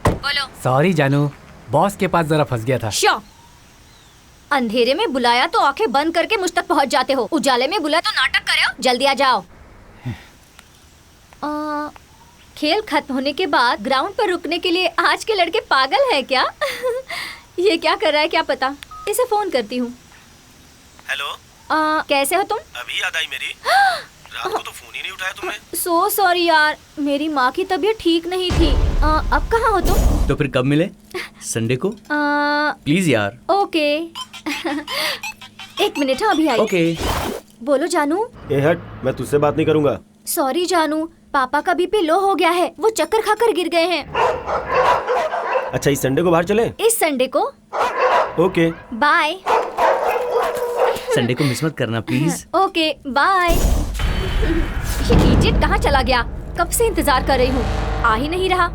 बोलो। सॉरी जानू, बॉस के पास जरा फंस गया था। श्योर। अंधेरे में बुलाया तो आंखें बंद करके मुझ तक पहुंच जाते हो, उजाले में बुलाया तो नाटक करे हो। जल्दी आ जाओ। खेल खत्म होने के बाद ग्राउंड पर रुकने के लिए आज के लड़के पागल है क्या? ये क्या कर रहा है क्या पता। इसे फोन करती हूँ। हेलो। कैसे हो तुम? अभी याद आई मेरी। रात को तो फोन ही नहीं उठाया तुमने। सो सॉरी यार, मेरी माँ की तबीयत ठीक नहीं थी। अब कहाँ हो तुम? तो फिर कब मिले? संडे को? प्लीज यार। ओके। एक मिनट, अभी आई। ओके। बोलो जानू। ए हट, मैं तुझसे बात नहीं करूंगा। सॉरी जानू, पापा का बीपी लो हो गया है, वो चक्कर खाकर गिर गए हैं। अच्छा, इस संडे को बाहर चले? इस संडे को? Okay bye. संडे को मिस मत करना प्लीज। Okay bye. ये इडियट कहाँ चला गया? कब से इंतजार कर रही हूँ, आ ही नहीं रहा।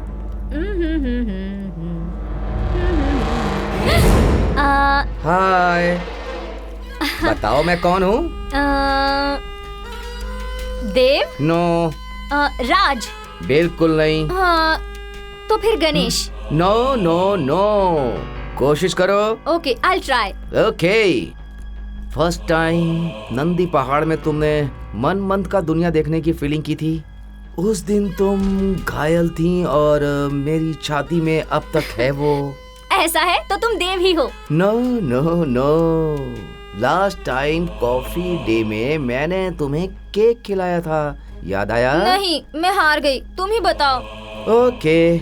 हाय। बताओ मैं कौन हूँ? देव? नो। राज? बिल्कुल नहीं। हाँ, तो फिर गणेश? नो नो नो, कोशिश करो। Okay, I try. Okay. First time Nandi पहाड़ में तुमने मन मंद का दुनिया देखने की फीलिंग की थी, उस दिन तुम घायल थी और मेरी छाती में अब तक है वो। ऐसा है तो तुम देव ही हो। No no no, last time coffee day में मैंने तुम्हें केक खिलाया था, याद आया? नहीं, मैं हार गई, तुम ही बताओ। ओके,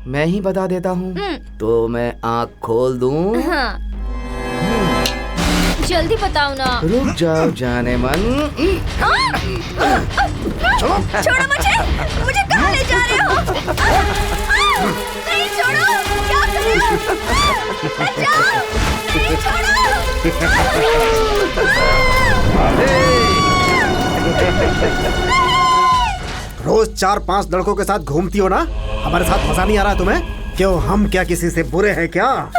मैं ही बता देता हूँ। तो मैं आँख खोल दूँ? हाँ। जल्दी बताओ ना। रुक जाओ जाने मन। छोड़ो मुझे कहाँ ले जा रहे हो? नहीं छोड़ो, क्या कर रहे हो? बचाओ, नहीं छोड़ो। रोज 4-5 लड़कों के साथ घूमती हो ना, हमारे साथ मजा नहीं आ रहा तुम्हें? क्यों, हम क्या किसी से बुरे हैं क्या?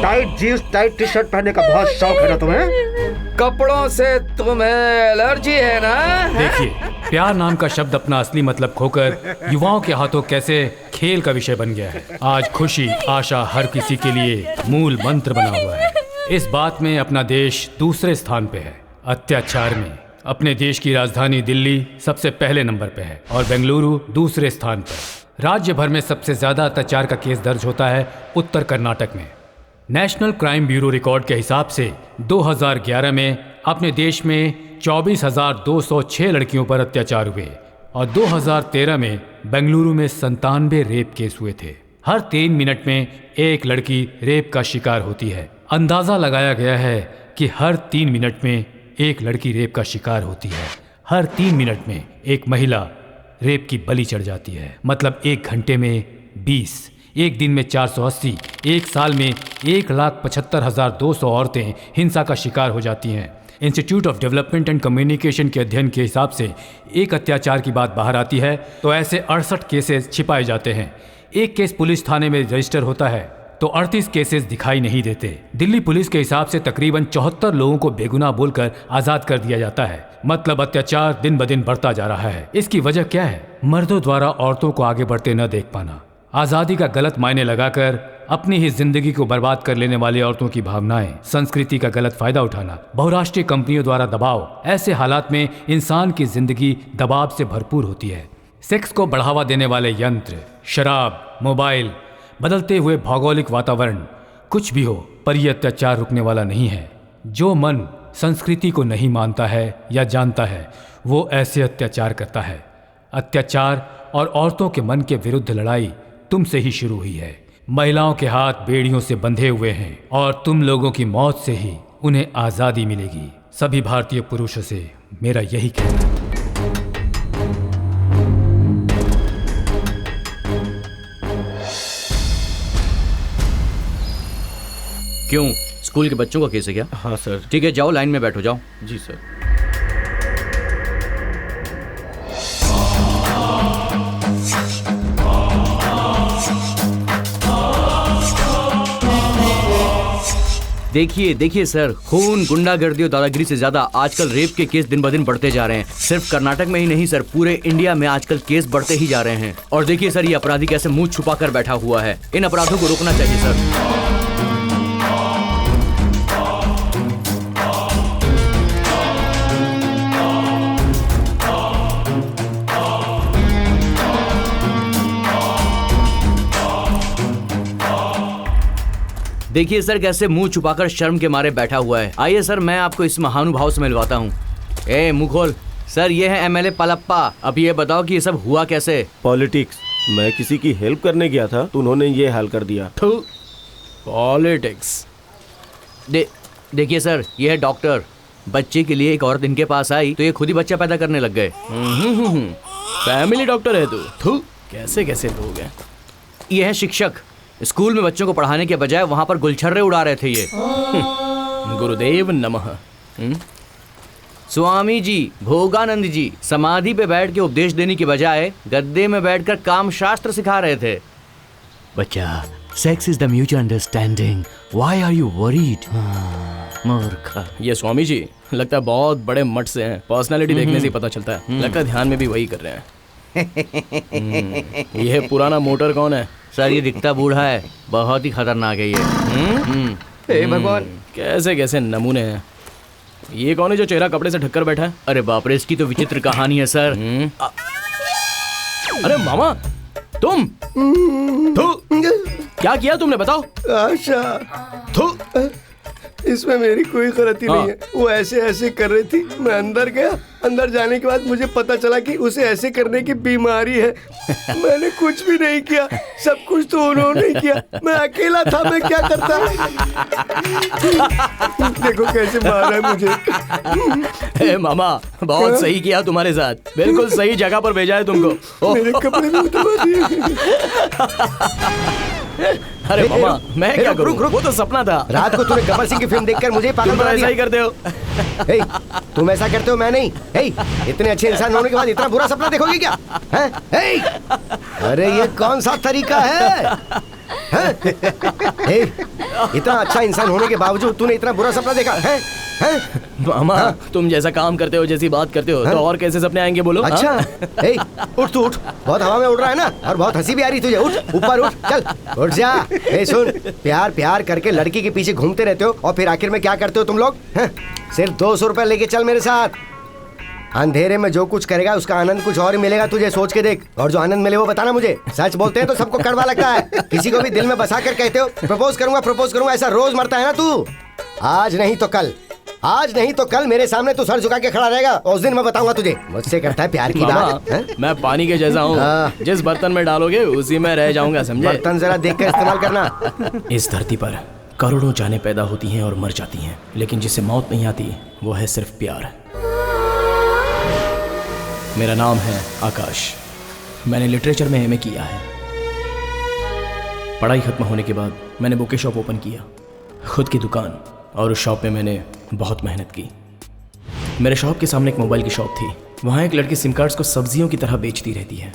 Tight jeans tight T shirt पहनने का बहुत शौक है ना तुम्हें? कपड़ों से तुम्हें एलर्जी है ना? देखिए, प्यार नाम का शब्द अपना असली मतलब खोकर युवाओं के हाथों कैसे खेल का विषय बन गया है। आज खुशी आशा हर किसी के लिए मूल मंत्र बना हुआ है। इस बात में अपना देश दूसरे स्थान पे है। अत्याचार में अपने देश की राजधानी दिल्ली सबसे पहले नंबर पे है और बेंगलुरु दूसरे स्थान पर। राज्य भर में सबसे ज्यादा अत्याचार का केस दर्ज होता है उत्तर कर्नाटक में। नेशनल क्राइम ब्यूरो रिकॉर्ड के हिसाब से 2011 में अपने देश में 24,206 लड़कियों पर अत्याचार हुए और 2013 में बेंगलुरु में 97 रेप केस हुए थे। हर 3 मिनट में एक लड़की रेप का शिकार होती है। अंदाजा लगाया गया है कि हर 3 मिनट में एक लड़की रेप का शिकार होती है। हर 3 मिनट में एक महिला रेप की बलि चढ़ जाती है। मतलब 1 घंटे में 20, एक दिन में 480, एक साल में 1,75,200 औरतें हिंसा का शिकार हो जाती हैं। Institute of development and communication के अध्ययन के हिसाब से एक अत्याचार की बात बाहर आती है तो ऐसे 68 केसेस छिपाए जाते हैं। एक केस पुलिस थाने में रजिस्टर होता है तो 38 केसेस दिखाई नहीं देते। दिल्ली पुलिस के हिसाब से तकरीबन 74 लोगों को बेगुनाह बोलकर आजाद कर दिया जाता है। मतलब अत्याचार दिन ब दिन बढ़ता जा रहा है। इसकी वजह क्या है? मर्दों द्वारा औरतों को आगे बढ़ते न देख पाना, आजादी का गलत मायने लगाकर अपनी ही जिंदगी को बर्बाद कर लेने वाली औरतों की भावनाएं, संस्कृति का गलत फायदा उठाना, बहुराष्ट्रीय कंपनियों द्वारा दबाव। ऐसे हालात में इंसान की जिंदगी दबाव से भरपूर होती है। सेक्स को बढ़ावा देने वाले यंत्र, शराब, मोबाइल, बदलते हुए भौगोलिक वातावरण, कुछ भी हो, पर यह अत्याचार रुकने वाला नहीं है। जो मन संस्कृति को नहीं मानता है या जानता है वो ऐसे अत्याचार करता है। अत्याचार और औरतों के मन के विरुद्ध लड़ाई तुमसे ही शुरू हुई है। महिलाओं के हाथ बेड़ियों से बंधे हुए हैं और तुम लोगों की मौत से ही उन्हें आज़ादी मिलेगी। सभी भारतीय पुरुषों से मेरा यही कहना है। क्यों, स्कूल के बच्चों का केस है क्या? हाँ सर। ठीक है, जाओ लाइन में बैठो, जाओ। जी सर। देखिए देखिए सर, खून, गुंडागर्दी और दादागिरी से ज्यादा आजकल रेप के केस दिन ब दिन बढ़ते जा रहे हैं। सिर्फ कर्नाटक में ही नहीं सर, पूरे इंडिया में आजकल केस बढ़ते ही जा रहे हैं। और देखिए सर, ये अपराधी कैसे मुंह छुपा कर बैठा हुआ है। इन अपराधों को रोकना चाहिए सर। देखिए सर, कैसे मुंह छुपाकर शर्म के मारे बैठा हुआ है। आइए सर, मैं आपको इस महानुभाव से मिलवाता हूँ। ए मुंह खोल। सर, ये है एमएलए पलप्पा। अब ये बताओ कि ये सब हुआ कैसे? पॉलिटिक्स। मैं किसी की हेल्प करने गया था तो उन्होंने ये हाल कर दिया। पॉलिटिक्स। देखिए सर, ये है डॉक्टर। बच्चे के लिए एक औरत इनके पास आई तो ये खुद ही बच्चा पैदा करने लग गए। फैमिली डॉक्टर है तू। कैसे कैसे लोग हैं। ये है शिक्षक। स्कूल में बच्चों को पढ़ाने के बजाय वहां पर गुलछर्रे उड़ा रहे थे ये। गुरुदेव नमः। स्वामी जी, भोगानंद जी समाधि पे बैठ के उपदेश देने के बजाय गद्दे में बैठकर काम शास्त्र सिखा रहे थे। बच्चा, sex is the mutual understanding, why are you worried? मूर्ख। ये स्वामी जी लगता है बहुत बड़े मठ से हैं। पर्सनालिटी देखने से ही पता चलता है। लगता है ध्यान में भी वही कर रहे हैं। ये पुराना मोटर कौन है? सर, ये दिखता बूढ़ा है, बहुत ही खतरनाक है ये। हे भगवान, कैसे कैसे नमूने हैं। ये कौन है जो चेहरा कपड़े से ढककर बैठा है? अरे बाप रे, इसकी तो विचित्र कहानी है सर। अरे मामा, तुम क्या किया तुमने, बताओ। आशा, इसमें मेरी कोई गलती नहीं है। वो ऐसे ऐसे कर रही थी, मैं अंदर गया। अंदर जाने के बाद मुझे पता चला कि उसे ऐसे करने की बीमारी है। मैंने कुछ भी नहीं किया, सब कुछ तो उन्होंने किया। मैं अकेला था, मैं क्या करता। देखो कैसे मारा है मुझे। ए मामा, बहुत सही किया तुम्हारे साथ। बिल्कुल सही जगह पर भेजा है तुमको। मेरे कपड़े भी उतरवा दिए। अरे मामा, मैं क्या करूं? वो तो सपना था। रात को तूने गब्बर सिंह की फिल्म देखकर मुझे पागल तुम बना ऐसा दिया। ही करते हो। हे, तुम ऐसा करते हो, मैं नहीं। हे, इतने अच्छे इंसान होने के बाद इतना बुरा सपना देखोगे क्या? हैं? हे, अरे ये कौन सा तरीका है? हैं? हे, इतना अच्छा इंसान होने के बावजूद तूने इतना बुरा सपना देखा है? हैं? मामा, तुम जैसा काम करते हो, जैसी बात करते हो, तो और कैसे सपने आएंगे बोलो। अच्छा, हे, उठ तू उठ। बहुत हवा में उड़ रहा है ना, और बहुत हंसी भी आ रही तुझे। उठ, ऊपर उठ, चल उठ जा। हे सुन, प्यार प्यार करके लड़की के पीछे घूमते रहते हो और फिर आखिर में क्या करते हो तुम लोग? हैं? सिर्फ 200 रुपए लेके चल मेरे साथ। अंधेरे में जो कुछ करेगा उसका आनंद कुछ और ही मिलेगा तुझे, सोच के देख। और जो आनंद मिले वो बताना मुझे। सच बोलते हैं तो सबको कड़वा लगता है। किसी को भी दिल में बसा कर कहते हो प्रपोज करूंगा, ऐसा रोज मरता है ना तू। आज नहीं तो कल, आज नहीं तो कल मेरे सामने तू सर झुका के खड़ा रहेगा। उस दिन मैं बताऊंगा तुझे मुझसे करता है प्यार की बात। हैं? मैं पानी के जैसा हूँ, जिस बर्तन में डालोगे उसी में रह जाऊंगा, समझे? बर्तन जरा देख कर इस्तेमाल करना। इस धरती पर करोड़ों जानें पैदा होती हैं और मर जाती हैं, लेकिन जिसे मौत नहीं आती वो है सिर्फ प्यार। मेरा नाम है आकाश। मैंने लिटरेचर में एमए किया है। पढ़ाई खत्म होने के बाद मैंने बुके शॉप ओपन किया, खुद की दुकान। और उस शॉप में मैंने बहुत मेहनत की। मेरे शॉप के सामने एक मोबाइल की शॉप थी। वहाँ एक लड़की सिम कार्ड्स को सब्जियों की तरह बेचती रहती है।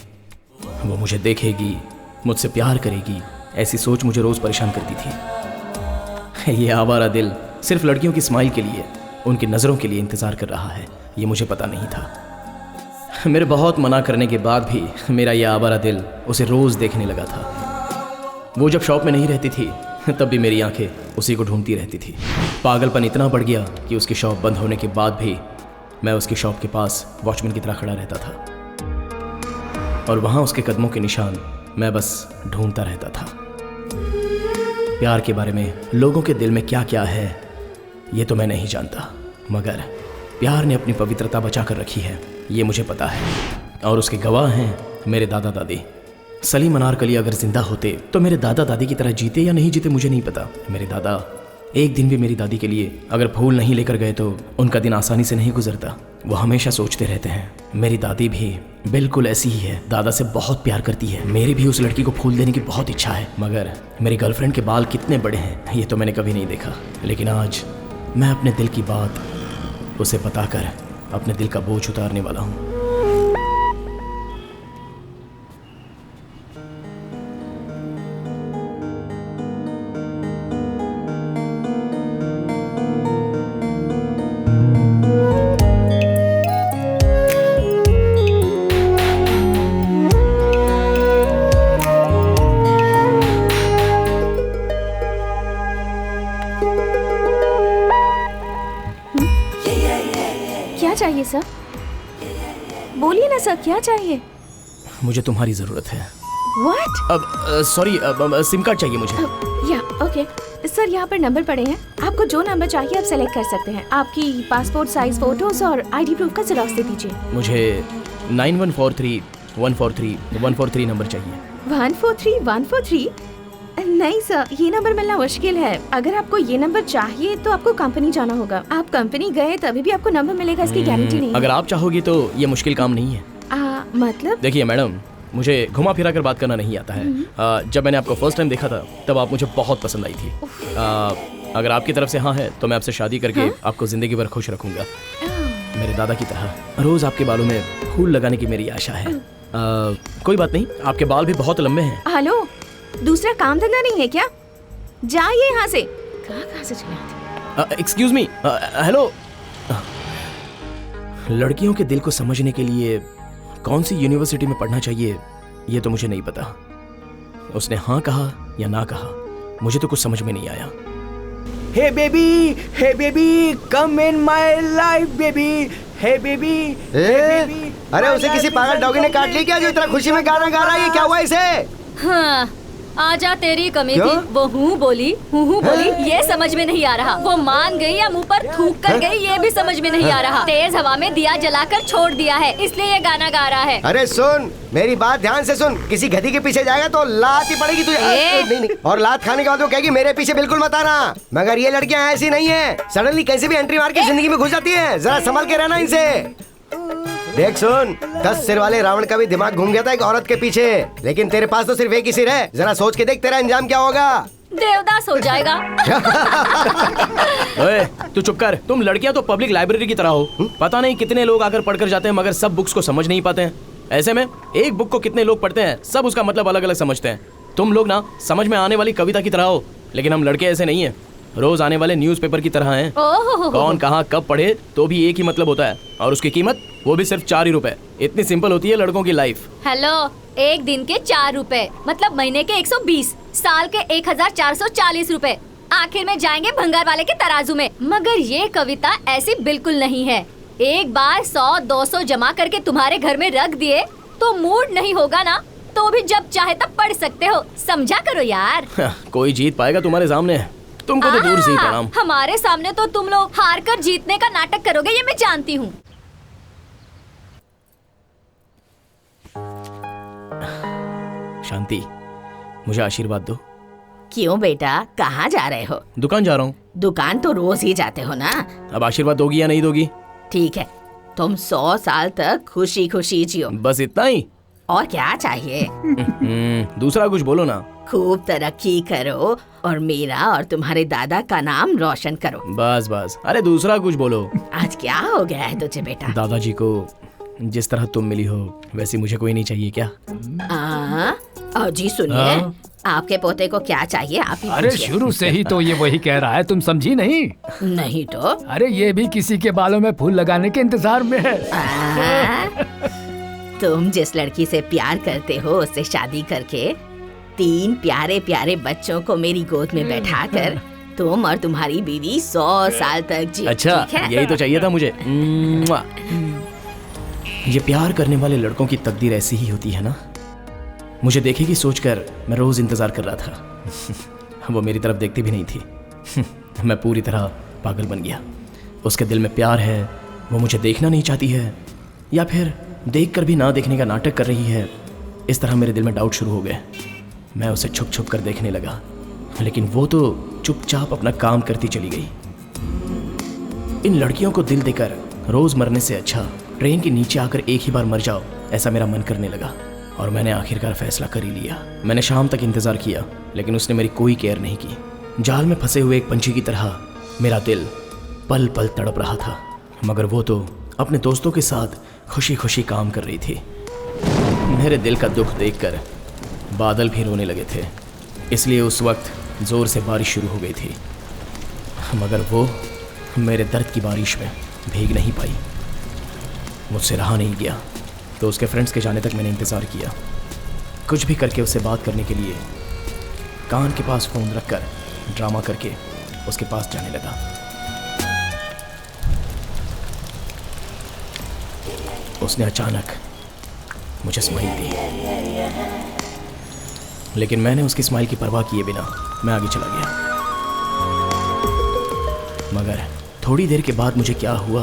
वो मुझे देखेगी, मुझसे प्यार करेगी, ऐसी सोच मुझे रोज़ परेशान करती थी। ये आवारा दिल सिर्फ लड़कियों की स्माइल के लिए, उनकी नज़रों के लिए इंतज़ार कर रहा है, ये मुझे पता नहीं था। मेरे बहुत मना करने के बाद भी मेरा यह आवारा दिल उसे रोज़ देखने लगा था। वो जब शॉप में नहीं रहती थी तब भी मेरी आंखें उसी को ढूंढती रहती थी। पागलपन इतना बढ़ गया कि उसकी शॉप बंद होने के बाद भी मैं उसकी शॉप के पास वॉचमैन की तरह खड़ा रहता था, और वहाँ उसके कदमों के निशान मैं बस ढूंढता रहता था। प्यार के बारे में लोगों के दिल में क्या क्या है ये तो मैं नहीं जानता, मगर प्यार ने अपनी पवित्रता बचा कर रखी है, ये मुझे पता है। और उसके गवाह हैं मेरे दादा दादी। सलीम अनारकली अगर जिंदा होते तो मेरे दादा दादी की तरह जीते या नहीं जीते मुझे नहीं पता। मेरे दादा एक दिन भी मेरी दादी के लिए अगर फूल नहीं लेकर गए तो उनका दिन आसानी से नहीं गुजरता। वो हमेशा सोचते रहते हैं। मेरी दादी भी बिल्कुल ऐसी ही है, दादा से बहुत प्यार करती है। मेरी भी उस लड़की को फूल देने की बहुत इच्छा है, मगर मेरी गर्लफ्रेंड के बाल कितने बड़े हैं ये तो मैंने कभी नहीं देखा। लेकिन आज मैं अपने दिल की बात उसे बताकर अपने दिल का बोझ उतारने वाला हूँ। क्या चाहिए सर? बोलिए ना सर, क्या चाहिए? मुझे तुम्हारी ज़रूरत है। व्हाट? अब सॉरी, सिम कार्ड चाहिए मुझे। या ओके सर, यहाँ पर नंबर पड़े हैं, आपको जो नंबर चाहिए आप सेलेक्ट कर सकते हैं। आपकी पासपोर्ट साइज फोटोज और आईडी प्रूफ का जेरॉक्स दे दीजिए। मुझे 9143-143-143 नंबर चाहिए। 143-143? नहीं सर, ये नंबर मिलना मुश्किल है। अगर आपको ये नंबर चाहिए तो आपको कंपनी जाना होगा। आप कंपनी गए तभी भी आपको नंबर मिलेगा, इसकी गारंटी नहीं है। अगर आप चाहोगी तो ये मुश्किल काम नहीं है। मतलब? देखिए मैडम, मुझे घुमा फिरा कर बात करना नहीं आता है। जब मैंने आपको फर्स्ट टाइम देखा था तब आप मुझे बहुत पसंद आई थी। अगर आपकी तरफ से हाँ है तो मैं आपसे शादी करके आपको जिंदगी भर खुश रखूंगा, मेरे दादा की तरह। रोज आपके बालों में फूल लगाने की मेरी आशा है। कोई बात नहीं, आपके बाल भी बहुत लंबे हैं। हेलो, दूसरा काम धंधा नहीं है क्या? जाइए यहाँ से। कहाँ से चले आते? Excuse me, hello. लड़कियों के दिल को समझने के लिए कौन सी यूनिवर्सिटी में पढ़ना चाहिए ये तो मुझे नहीं पता। उसने हाँ कहा या ना कहा मुझे तो कुछ समझ में नहीं आया। Hey baby, come in my life baby, hey baby. अरे उसे किसी पागल डॉगी ने काट लिया क्या जो इतना खुशी में गाना गा रहा है? ये क्या हुआ इसे? हाँ, आजा तेरी कमी थी, वो हूँ बोली ये समझ में नहीं आ रहा। वो मान गई या मुंह पर थूक कर गई ये भी समझ में नहीं आ रहा। तेज हवा में दिया जलाकर छोड़ दिया है, इसलिए ये गाना गा रहा है। अरे सुन, मेरी बात ध्यान से सुन। किसी गधी के पीछे जाएगा तो लात ही पड़ेगी तुझे। नहीं। और लात खाने के बाद वो कहेगी मेरे पीछे बिल्कुल मत आना। मगर ये लड़कियां ऐसी नहीं है, सडनली कैसे भी एंट्री मार के जिंदगी में घुस जाती है। जरा संभल के रहना इनसे। देख सुन, 10 सिर वाले रावण का भी दिमाग घूम गया था एक औरत के पीछे, लेकिन तेरे पास तो सिर्फ एक ही सिर है। जरा सोच के देख तेरा अंजाम क्या होगा। देवदास हो जाएगा। ओए, तू चुप कर। तुम लड़कियां तो पब्लिक लाइब्रेरी की तरह हो। पता नहीं कितने लोग आकर पढ़कर जाते हैं मगर सब बुक्स को समझ नहीं पाते हैं। ऐसे में एक बुक को कितने लोग पढ़ते हैं, सब उसका मतलब अलग अलग समझते हैं। तुम लोग ना समझ में आने वाली कविता की तरह हो, लेकिन हम लड़के ऐसे नहीं है, रोज आने वाले न्यूज़पेपर की तरह हैं। कौन कहाँ कब पढ़े तो भी एक ही मतलब होता है, और उसकी कीमत वो भी सिर्फ 4 ही रुपए। इतनी सिंपल होती है लड़कों की लाइफ। हेलो, एक दिन के 4 रुपए मतलब महीने के 120, साल के 1440 रुपए। आखिर में जाएंगे भंगार वाले के तराजू में। मगर ये कविता ऐसी बिल्कुल नहीं है। एक बार 100-200 जमा करके तुम्हारे घर में रख दिए तो मूड नहीं होगा ना, तो भी जब चाहे तब पढ़ सकते हो। समझा करो यार। कोई जीत पाएगा तुम्हारे सामने? तुमको तो दूर से ही प्रणाम। हमारे सामने तो तुम लोग हार कर जीतने का नाटक करोगे, ये मैं जानती हूँ। शांति, मुझे आशीर्वाद दो। क्यों बेटा, कहाँ जा रहे हो? दुकान जा रहा हूँ। दुकान तो रोज ही जाते हो ना। अब आशीर्वाद दोगी या नहीं दोगी? ठीक है, तुम 100 साल तक खुशी खुशी जियो। बस इतना ही? और क्या चाहिए? दूसरा कुछ बोलो ना। खूब तरक्की करो और मेरा और तुम्हारे दादा का नाम रोशन करो। बस बस, अरे दूसरा कुछ बोलो। आज क्या हो गया है तुझे बेटा? दादाजी को जिस तरह तुम मिली हो वैसी मुझे कोई नहीं चाहिए क्या? जी सुनिए, आपके पोते को क्या चाहिए आप ही अरे पूछिए। शुरू से ही तो ये वही कह रहा है, तुम समझी नहीं? नहीं तो? अरे ये भी किसी के बालों में फूल लगाने के इंतजार में है। तुम जिस लड़की से प्यार करते हो उससे शादी करके 3 प्यारे प्यारे बच्चों को मेरी गोद में बैठाकर तुम और तुम्हारी बीवी 100 साल तक जी। अच्छा, ठीक है? यही तो चाहिए था मुझे। ये प्यार करने वाले लड़कों की तकदीर ऐसी ही होती है ना। मुझे देखेगी सोचकर मैं रोज इंतजार कर रहा था। वो मेरी तरफ देखती भी नहीं थी। मैं पूरी तरह पागल बन गया। उसके दिल में प्यार है, वो मुझे देखना नहीं चाहती है, या फिर देखकर भी ना देखने का नाटक कर रही है। इस तरह मेरे दिल में डाउट शुरू हो गए। मैं उसे छुप छुप कर देखने लगा, लेकिन वो तो चुपचाप अपना काम करती चली गई। इन लड़कियों को दिल देकर रोज मरने से अच्छा ट्रेन के नीचे आकर एक ही बार मर जाओ, ऐसा मेरा मन करने लगा। और मैंने आखिरकार फैसला कर ही लिया। मैंने शाम तक इंतजार किया, लेकिन उसने मेरी कोई केयर नहीं की। जाल में फंसे हुए एक पंछी की तरह मेरा दिल पल पल तड़प रहा था, मगर वो तो अपने दोस्तों के साथ खुशी खुशी काम कर रही थी। मेरे दिल का दुख देखकर बादल भी रोने लगे थे, इसलिए उस वक्त ज़ोर से बारिश शुरू हो गई थी, मगर वो मेरे दर्द की बारिश में भीग नहीं पाई। मुझसे रहा नहीं गया, तो उसके फ्रेंड्स के जाने तक मैंने इंतज़ार किया। कुछ भी करके उससे बात करने के लिए कान के पास फ़ोन रखकर ड्रामा करके उसके पास जाने लगा। उसने अचानक मुझे स्माइल दी, लेकिन मैंने उसकी स्माइल की परवाह किए बिना मैं आगे चला गया। मगर थोड़ी देर के बाद मुझे क्या हुआ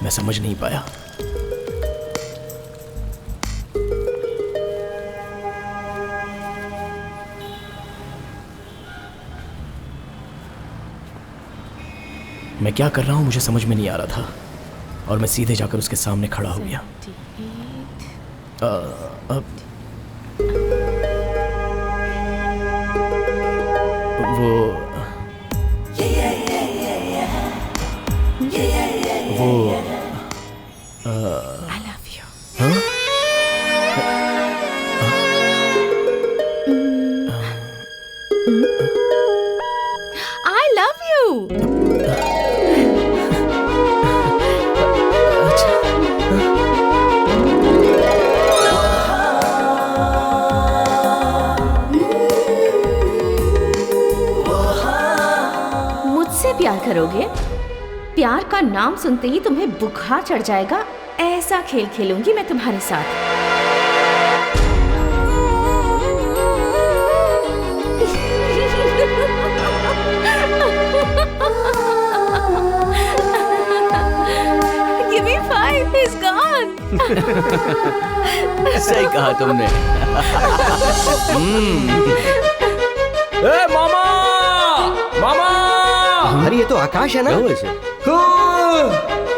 मैं समझ नहीं पाया। मैं क्या कर रहा हूं मुझे समझ में नहीं आ रहा था और मैं सीधे जाकर उसके सामने खड़ा हो गया। I love you. हाँ? I love you. मुझसे प्यार करोगे? प्यार का नाम सुनते ही तुम्हें बुखार चढ़ जाएगा। ऐसा खेल खेलूंगी मैं तुम्हारे साथ। Give me 5, he's gone. सही कहा तुमने। ए मामा, मामा! अरे ये तो आकाश है ना?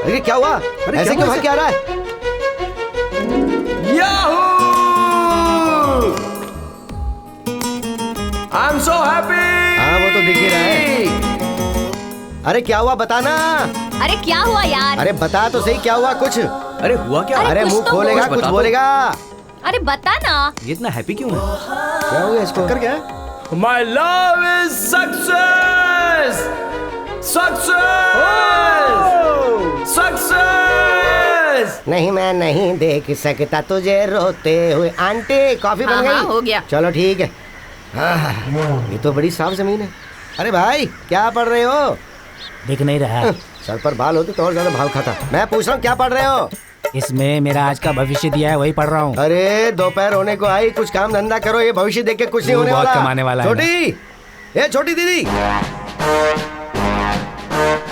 अरे क्या हुआ? ऐसे क्यों भाग के आ रहा है? याहू! I'm so happy! हाँ वो तो दिख ही रहा है। अरे क्या हुआ बताना? अरे क्या हुआ यार? अरे बता तो सही क्या हुआ कुछ? अरे हुआ क्या? अरे कुछ मुंह तो खोलेगा बोल, कुछ बता बोलेगा। अरे बता ना। ये इतना हैप्पी क्यों है? क्या हो गया इसको? कर क्या? My love is success! Success! Success! नहीं मैं नहीं देख सकता तुझे रोते हुए। आंटी कॉफी बन हाँ, गई? हो गया। चलो ठीक है। ये तो बड़ी साफ जमीन है। अरे भाई क्या पढ़ रहे हो? दिख नहीं रहा है। सर पर बाल होते तो और ज्यादा भाव खाता। मैं पूछ रहा हूँ क्या पढ़ रहे हो? इसमें मेरा आज का भविष्य दिया है, वही पढ़ रहा हूँ। अरे दोपहर होने को आई, कुछ काम धंधा करो। ये भविष्य देख के कुछ नहीं होने बहुत वाला। कमाने वाला है छोटी, ये छोटी दीदी,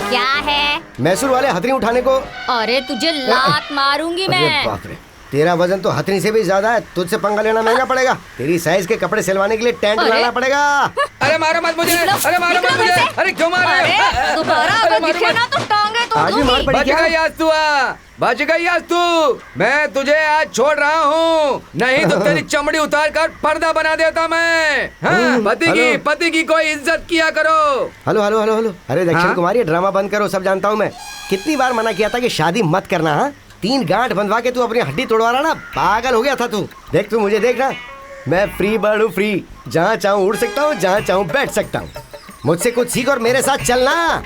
क्या है? मैसूर वाले हथनी उठाने को। अरे तुझे लात मारूंगी अरे मैं। बाप रे, तेरा वजन तो हथनी से भी ज्यादा है। तुझसे पंगा लेना महंगा पड़ेगा। तेरी साइज के कपड़े सिलवाने के लिए टेंट अरे? लाना पड़ेगा। अरे मारो मत मुझे, अरे मारो मत मुझे, अरे क्यों मार रहे हो? अरे दोबारा अगर दिखे ना तो टांगे तोड़ आज भी मार दूंगी। पड़ी बच क्या? गई आज तू, बच गई आज तू। मैं तुझे आज छोड़ रहा हूँ, नहीं तो तेरी चमड़ी उतार कर पर्दा बना देता मैं। हाँ, पति की कोई इज्जत किया करो। Hello hello hello hello. अरे दक्षिण हाँ? कुमारी, ड्रामा बंद करो, सब जानता हूँ मैं। कितनी बार मना किया था कि शादी मत करना। हाँ 3 गांठ बंधवा के तू अपनी हड्डी तोड़वा रहा ना। पागल हो गया था तू। देख तू मुझे देखना, मैं फ्री बर्ड हूँ, फ्री। जहाँ चाहूँ उड़ सकता हूँ, जहाँ चाहूँ बैठ सकता हूँ। मुझसे कुछ सीख और मेरे साथ चलना।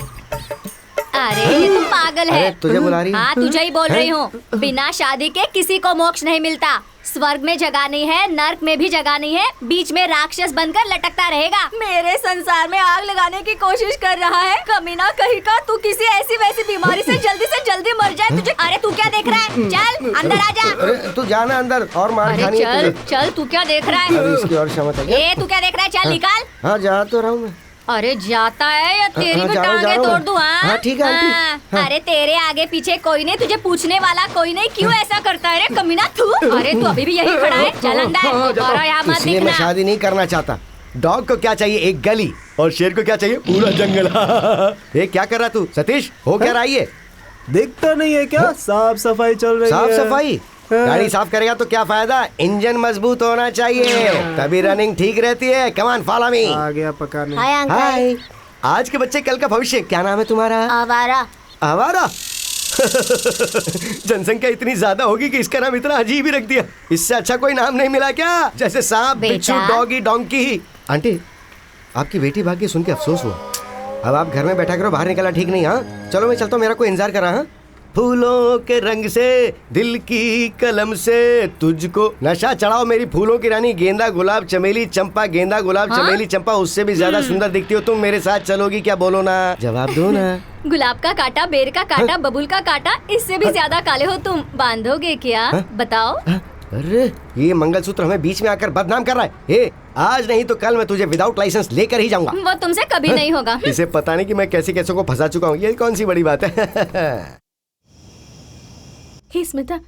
अरे ये तो पागल है। अरे तुझे बुला रही है? हाँ तुझे ही बोल रही हूँ। बिना शादी के किसी को मोक्ष नहीं मिलता। स्वर्ग में जगह नहीं है, नर्क में भी जगह नहीं है, बीच में राक्षस बनकर लटकता रहेगा। मेरे संसार में आग लगाने की कोशिश कर रहा है कमीना कहीं का। तू किसी ऐसी वैसी बीमारी से जल्दी मर जाए तुझे। अरे तू क्या देख रहा है? चल अंदर आ जा। अरे तू जाना अंदर और मार अरे खानी है चल तुझे। चल, तू क्या देख रहा अरे है? इसकी और क्षमता क्या? ए तू क्या देख रहा है? चल निकाल। हाँ जा तो रहा हूँ मैं। अरे जाता है या तेरी हाँ, भी जा रहा हूँ, जा टांगे रहा हूँ। तोड़ दूं? हाँ, ठीक है, आंटी। हाँ। हाँ। अरे तेरे आगे पीछे कोई नहीं, तुझे पूछने वाला कोई नहीं। क्यों ऐसा करता है रे कमीना तू? अरे तू अभी भी यही खड़ा है। चल अंदर और यहाँ मत इसलिए मैं दिखना। शादी नहीं करना चाहता। डॉग को क्या चाहिए? एक गली। और शेर को क्या चाहिए? पूरा जंगल। ये क्या कर रहा तू सतीश? हो क्या रहा है ये? दिखता नहीं है क्या? साफ सफाई चल रही साफ है। सफाई? गाड़ी साफ करेगा तो क्या फायदा? इंजन मजबूत होना चाहिए, तभी रनिंग ठीक रहती है। Come on follow me. आ गया पकाने। Hi uncle. हाय। आज के बच्चे कल का भविष्य। क्या नाम है तुम्हारा? आवारा। आवारा? जनसंख्या इतनी ज्यादा होगी कि इसका नाम इतना अजीब ही रख दिया। इससे अच्छा कोई नाम नहीं मिला क्या? जैसे सांप, बिच्छू, डॉगी, डोंकी। आंटी आपकी बेटी भाग के सुन के अफसोस हुआ। अब आप घर में बैठा करो, बाहर निकलना ठीक नहीं। हाँ चलो मैं चलता हूँ, मेरा कोई इंतजार कर रहा है। फूलों के रंग से, दिल की कलम से तुझको नशा चढ़ाओ मेरी फूलों की रानी, गेंदा गुलाब चमेली चंपा, गेंदा गुलाब चमेली चंपा, उससे भी ज्यादा सुंदर दिखती हो तुम, मेरे साथ चलोगी क्या? बोलो ना, जवाब दो ना। गुलाब का कांटा, बेर का कांटा, बबूल का कांटा, इससे भी ज्यादा काले हो तुम, बांधोगे क्या? बताओ। अरे ये मंगलसूत्र हमें बीच में आकर बदनाम कर रहा है। ए, आज नहीं तो कल मैं तुझे विदाउट लाइसेंस लेकर ही जाऊंगा। वो तुमसे कभी नहीं होगा। इसे पता नहीं कि मैं कैसे कैसे को फंसा चुका हूँ, ये कौन सी बड़ी बात है। हे स्मिता,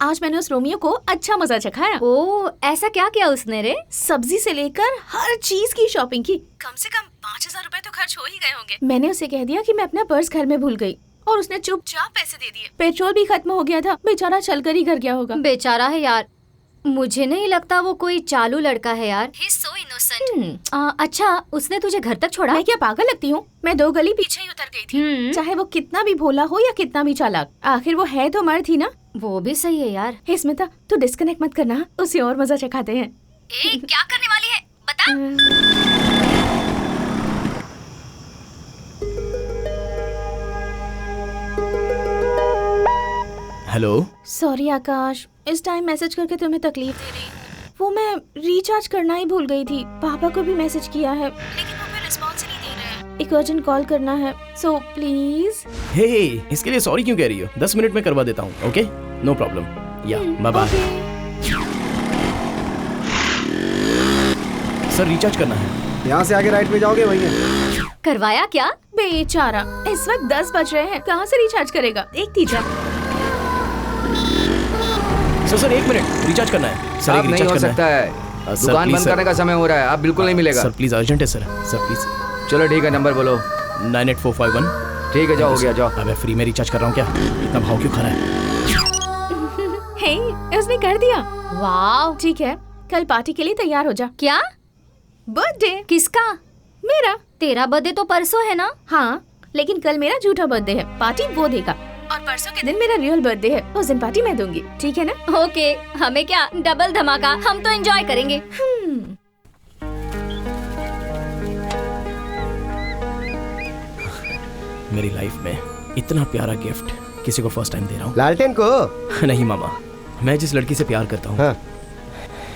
आज मैंने उस रोमियो को अच्छा मजा चखाया। ओ, ऐसा क्या किया उसने रे? सब्जी से लेकर हर चीज की शॉपिंग की। कम से कम 5000 रुपए तो खर्च हो ही गए होंगे। मैंने उसे कह दिया कि मैं अपना पर्स घर में भूल गई और उसने चुपचाप पैसे दे दिए। पेट्रोल भी खत्म हो गया था, बेचारा चलकर ही घर गया होगा। बेचारा है यार, मुझे नहीं लगता वो कोई चालू लड़का है यार। He's so innocent। अच्छा, उसने तुझे घर तक छोड़ा? मैं क्या पागल लगती हूँ? मैं 2 गली पीछे ही उतर गई थी। चाहे वो कितना भी भोला हो या कितना भी चालाक, आखिर वो है तो मर्द ही ना। वो भी सही है यार। हे स्मिता, तू डिस्कनेक्ट मत करना, उसे और मजा चखाते हैं। क्या करने वाली है बता। हेलो। सॉरी आकाश, इस टाइम मैसेज करके तुम्हें तकलीफ दे रही। वो मैं रिचार्ज करना ही भूल गई थी। पापा को भी मैसेज किया है लेकिन वो फिर रिस्पॉन्स ही नहीं दे रहे। एक अर्जेंट कॉल करना है, सो प्लीज। हे, इसके लिए सॉरी क्यों कह रही हो? 10 मिनट में करवा देता हूँ। Okay, no problem. Yeah bye bye. Sir recharge करना है। यहाँ से आगे राइट में जाओगे, वही है। करवाया क्या? बेचारा, इस वक्त 10 बज रहे हैं, कहाँ से रिचार्ज करेगा? देखती जा। सर 1 मिनट, रिचार्ज करना है। सर नहीं हो सकता है, दुकान बंद करने का समय हो रहा है, अब बिल्कुल नहीं मिलेगा। सर प्लीज, अर्जेंट है सर। Sir please. चलो ठीक है, नंबर बोलो। 98451। ठीक है, जाओ, हो गया, जाओ। अबे फ्री में रिचार्ज कर रहा हूँ क्या? इतना भाव क्यों खा रहा है? हे, उसने कर दिया। वाह, ठीक है, कल पार्टी के लिए तैयार हो जा। क्या? बर्थडे? किसका? मेरा। तेरा बर्थडे तो परसों है ना? हाँ, लेकिन कल मेरा झूठा बर्थडे है, पार्टी वो देगा। और परसों के दिन मेरा रियल बर्थडे है, उस दिन पार्टी मैं दूंगी, ठीक है ना? ओके, हमें क्या, डबल धमाका, हम तो एंजॉय करेंगे। मेरी लाइफ में इतना प्यारा गिफ्ट किसी को फर्स्ट टाइम दे रहा हूँ। लालटेन को? नहीं मामा, मैं जिस लड़की से प्यार करता हूँ, हाँ।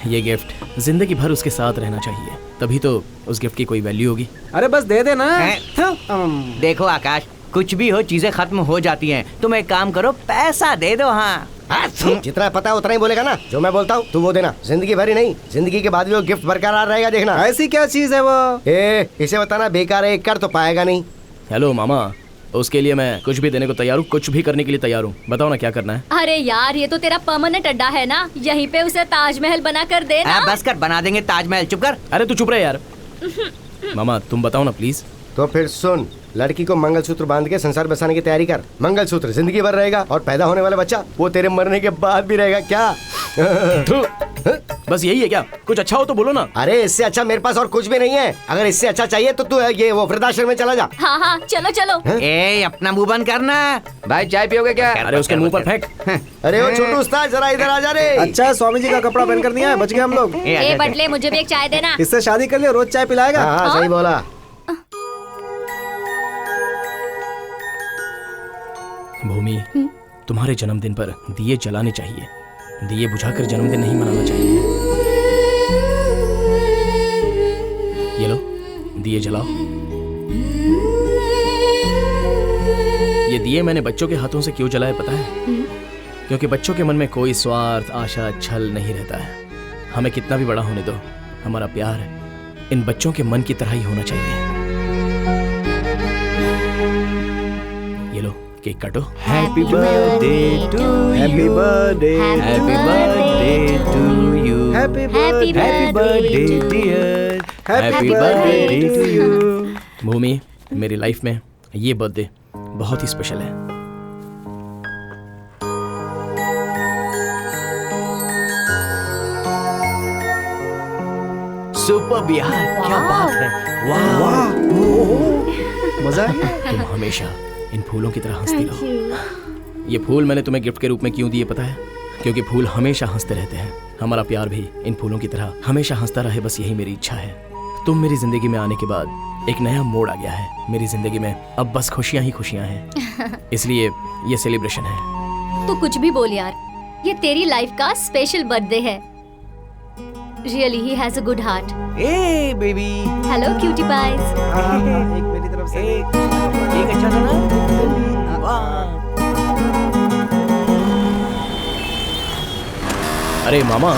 ये गिफ्ट जिंदगी भर उसके साथ रहना चाहिए, तभी तो उस गिफ्ट की कोई वैल्यू होगी। अरे बस दे देना। देखो आकाश, कुछ भी हो चीजें खत्म हो जाती हैं। तुम एक काम करो, पैसा दे दो। हाँ, जितना पता है उतना ही बोलेगा ना। जो मैं बोलता हूँ तू वो देना, जिंदगी भर ही नहीं, जिंदगी के बाद भी वो गिफ्ट बरकरार रहेगा, देखना। ऐसी क्या चीज है वो? इसे बताना बेकार है, कर तो पाएगा नहीं। हेलो मामा, उसके लिए मैं कुछ भी देने को तैयार हूँ, कुछ भी करने के लिए तैयार हूँ। बताओ ना क्या करना है। अरे यार, ये तो तेरा परमानेंट अड्डा है ना, यहीं पे उसे ताजमहल बना कर दे ना। बस कर, बना देंगे ताजमहल। चुप कर। अरे तू चुप रहे यार। मामा तुम बताओ ना प्लीज। तो फिर सुन, लड़की को मंगलसूत्र बांध के संसार बसाने की तैयारी कर। मंगलसूत्र जिंदगी भर रहेगा और पैदा होने वाला बच्चा वो तेरे मरने के बाद भी रहेगा। क्या? बस यही है क्या? कुछ अच्छा हो तो बोलो ना। अरे इससे अच्छा मेरे पास और कुछ भी नहीं है। अगर इससे अच्छा चाहिए तो तू ये वो वृद्धाश्रम में चला जा। हाँ हाँ, चलो चलो। ए, अपना मुंह बंद करना। भाई चाय पियोगे क्या? अरे उसके मुंह पर फेंक। अरे वो छोटू उस्ताद, जरा इधर आ जा रे। अच्छा, स्वामी जी का कपड़ा पहन कर दिया है, बच गए हम लोग। ए बटले, मुझे भी एक चाय देना। इससे शादी कर लियो, रोज चाय पिलाएगा। हाँ, सही बोला। भूमि, तुम्हारे जन्मदिन पर दिए जलाने चाहिए, दिए बुझाकर जन्मदिन नहीं मनाना चाहिए। ये लो, दिए जलाओ। ये दिए मैंने बच्चों के हाथों से क्यों जलाए पता है? क्योंकि बच्चों के मन में कोई स्वार्थ, आशा, छल नहीं रहता है। हमें कितना भी बड़ा होने दो, हमारा प्यार इन बच्चों के मन की तरह ही होना चाहिए। ये लो, केक काटो। Happy birthday to you, happy birthday, happy birthday to you, happy happy birthday dear, happy birthday to you. Bhumi, मेरी लाइफ में ये बर्थडे बहुत ही स्पेशल है। सुपर यार, क्या बात है। वाह, मजा तुम हमेशा इन फूलों की तरह हंसती रहो। ये फूल मैंने तुम्हें गिफ्ट के रूप में क्यों दिए पता है? क्योंकि फूल हमेशा हंसते रहते हैं। हमारा प्यार भी इन फूलों की तरह हमेशा हंसता रहे, बस यही मेरी इच्छा है। तुम मेरी जिंदगी में आने के बाद एक नया मोड़ आ गया है मेरी जिंदगी में। अब बस खुशियां ही खुशियां हैं, इसलिए ये सेलिब्रेशन है। तू कुछ भी बोल यार, ये तेरी लाइफ का स्पेशल बर्थडे है। रियली ही हैज अ गुड हार्ट। ए बेबी, हेलो क्यूटी पाइज। एक मेरी तरफ से एक अच्छा था ना? वाह। अरे मामा,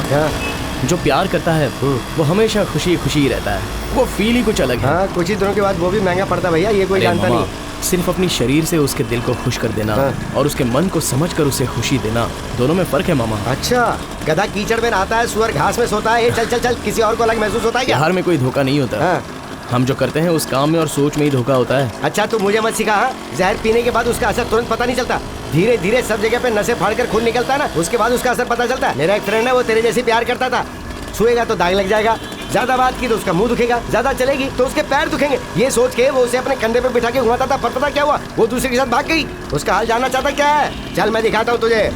जो प्यार करता है वो हमेशा खुशी खुशी ही रहता है। वो फील ही कुछ अलग है। हाँ, कुछ ही दिनों के बाद वो भी महंगा पड़ता भैया, ये कोई अरे जानता मामा, नहीं। सिर्फ अपनी शरीर से उसके दिल को खुश कर देना और उसके मन को समझकर उसे खुशी देना, दोनों में फर्क है मामा। अच्छा, गधा कीचड़ में नहाता है, सुअर घास में सोता है। चल चल चल, किसी और को अलग महसूस होता है क्या? प्यार में कोई धोखा नहीं होता। हम जो करते हैं उस काम में और सोच में ही धोखा होता है। अच्छा, तू मुझे मत सिखा। जहर पीने के बाद उसका असर तुरंत पता नहीं चलता, धीरे धीरे सब जगह पे नसें फाड़ कर खून निकलता है ना, उसके बाद उसका असर पता चलता है। मेरा एक फ्रेंड है, वो तेरे जैसी प्यार करता था। छुएगा तो दाग लग जाएगा, ज्यादा बात की तो उसका मुंह दुखेगा, ज्यादा चलेगी तो उसके पैर दुखेंगे। ये सोच के वो उसे अपने कंधे पे बिठा के घुमाता था, पर पता क्या हुआ? वो दूसरे के साथ भाग गई। उसका हाल जानना चाहता क्या है? चल मैं दिखाता हूँ तुझे।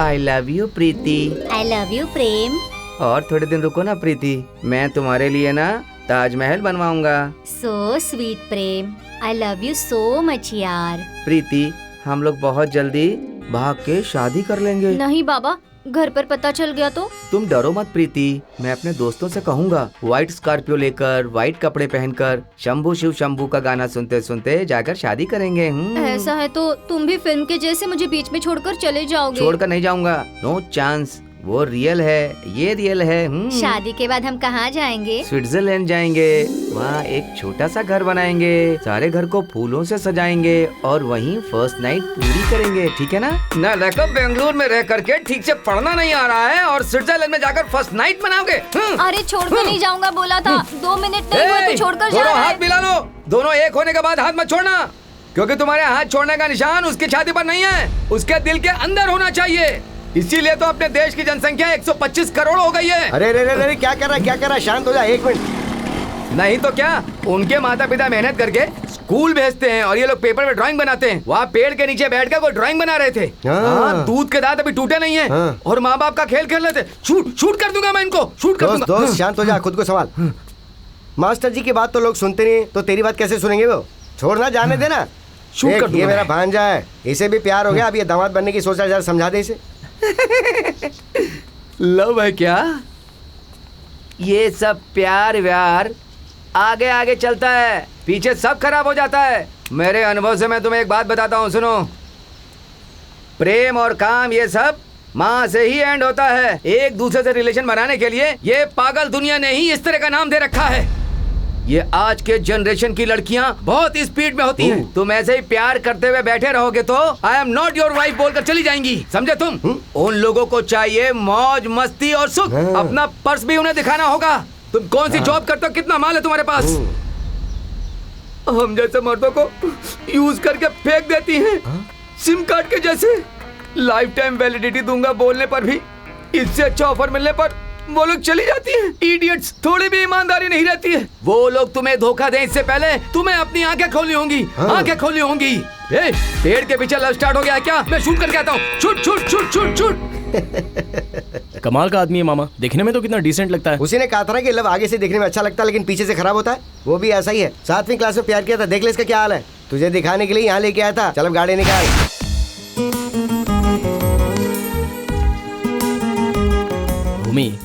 I love you Preeti. I love you Prem. और थोड़े दिन रुको ना प्रीति, मैं तुम्हारे लिए ना ताजमहल बनवाऊंगा। So sweet Prem, I love you so much यार। प्रीति, हम लोग बहुत जल्दी भाग के शादी कर लेंगे। नहीं बाबा, घर पर पता चल गया तो? तुम डरो मत प्रीति, मैं अपने दोस्तों से कहूँगा, व्हाइट स्कॉर्पियो लेकर, व्हाइट कपड़े पहनकर, शंभू शिव शंभू का गाना सुनते सुनते जाकर शादी करेंगे। ऐसा है तो तुम भी फिल्म के जैसे मुझे बीच में छोड़कर चले जाओगे? छोड़कर नहीं जाऊंगा, नो चांस। वो रियल है, ये रियल है। शादी के बाद हम कहाँ जाएंगे? स्विट्जरलैंड जाएंगे, वहाँ एक छोटा सा घर बनाएंगे, सारे घर को फूलों से सजाएंगे और वहीं फर्स्ट नाइट पूरी करेंगे, ठीक है ना? ना लड़का बेंगलुरु में रह करके ठीक से पढ़ना नहीं आ रहा है और स्विट्जरलैंड में जाकर फर्स्ट नाइट मनाओगे? अरे छोड़कर नहीं जाऊंगा बोला था, 2 मिनट नहीं हुए तो छोड़कर जा दोनों रहा हाथ है। मिला लो, दोनों एक होने के बाद हाथ मत छोड़ना, क्योंकि तुम्हारे हाथ छोड़ने का निशान उसकी छाती पर नहीं है, उसके दिल के अंदर होना चाहिए। इसीलिए तो अपने देश की जनसंख्या 125 करोड़ हो गई है। अरे रे रे रे, क्या कर रहा है? शांत हो जा, एक मिनट। नहीं तो क्या, उनके माता पिता मेहनत करके स्कूल भेजते हैं और ये लोग पेपर में ड्राइंग बनाते हैं। वहाँ पेड़ के नीचे बैठकर कोई ड्राइंग बना रहे थे। दूध के दांत अभी टूटे नहीं है और माँ बाप का खेल खेल रहे थे। शूट कर दूंगा मैं इनको, शूट कर दूंगा। दोस्त शांत हो जा, खुद को संभाल। मास्टर जी की बात तो लोग सुनते नहीं, तो तेरी बात कैसे सुनेंगे वो? छोड़ना, जाने देना। शूट कर दूंगा। ये मेरा भांजा है, इसे भी प्यार हो गया, अब ये दामाद बनने की सोचा, जरा समझा दे इसे। लव है क्या? ये सब प्यार व्यार आगे आगे चलता है, पीछे सब खराब हो जाता है। मेरे अनुभव से मैं तुम्हें एक बात बताता हूँ, सुनो। प्रेम और काम ये सब माँ से ही एंड होता है। एक दूसरे से रिलेशन बनाने के लिए ये पागल दुनिया ने ही इस तरह का नाम दे रखा है। ये आज के जनरेशन की लड़कियां बहुत स्पीड में होती हैं। तुम ऐसे ही प्यार करते हुए बैठे रहोगे तो I am not your wife बोलकर चली जाएंगी, समझे तुम? उन लोगों को चाहिए मौज मस्ती और सुख। अपना पर्स भी उन्हें दिखाना होगा। तुम कौन सी जॉब करते हो, कितना माल है तुम्हारे पास? हम जैसे मर्दों को यूज करके फेंक देती हैं, सिम कार्ड के जैसे। लाइफ टाइम वैलिडिटी दूंगा बोलने पर भी, इससे अच्छा ऑफर मिलने पर वो लोग चली जाती हैं। इडियट्स, थोड़ी भी ईमानदारी नहीं रहती है। वो लोग तुम्हें धोखा दें इससे पहले तुम्हें अपनी आंखें खोलनी होंगी। आंखें खोलनी होंगी। पेड़ के पीछे लव स्टार्ट हो गया क्या? मैं शूट करके आता हूँ। Shoot shoot shoot shoot shoot. कमाल का आदमी है मामा, देखने में तो कितना डिसेंट लगता है। उसी ने कहा था ना कि लव आगे से देखने में अच्छा लगता है लेकिन पीछे से खराब होता है। वो भी ऐसा ही है। 7वीं क्लास में प्यार किया था, देख ले इसका क्या हाल है। तुझे दिखाने के लिए यहाँ लेके आया था। चल अब गाड़ी निकाल। भूमि,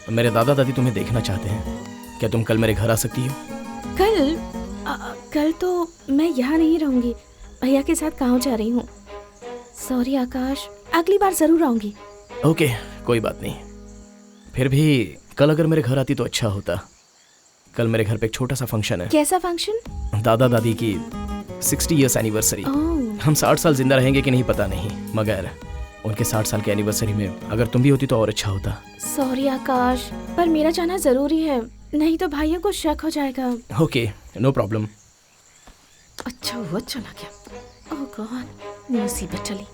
मेरे दादा दादी तुम्हें देखना चाहते हैं, क्या तुम कल मेरे घर आ सकती हो? कल तो मैं यहाँ नहीं रहूंगी, भैया के साथ गाँव जा रही हूँ। सॉरी आकाश, अगली बार जरूर आऊंगी। ओके, कोई बात नहीं। फिर भी कल अगर मेरे घर आती तो अच्छा होता। कल मेरे घर पे एक छोटा सा फंक्शन है। कैसा फंक्शन? दादा दादी की 60 ईयर्स एनिवर्सरी। हम 60 साल जिंदा रहेंगे कि नहीं पता नहीं, मगर उनके 60 साल के एनिवर्सरी में अगर तुम भी होती तो और अच्छा होता। सॉरी आकाश, पर मेरा जाना जरूरी है, नहीं तो भैया को शक हो जाएगा। Okay, no problem. अच्छा हुआ चला गया। ओह गॉड, मुसीबत चली।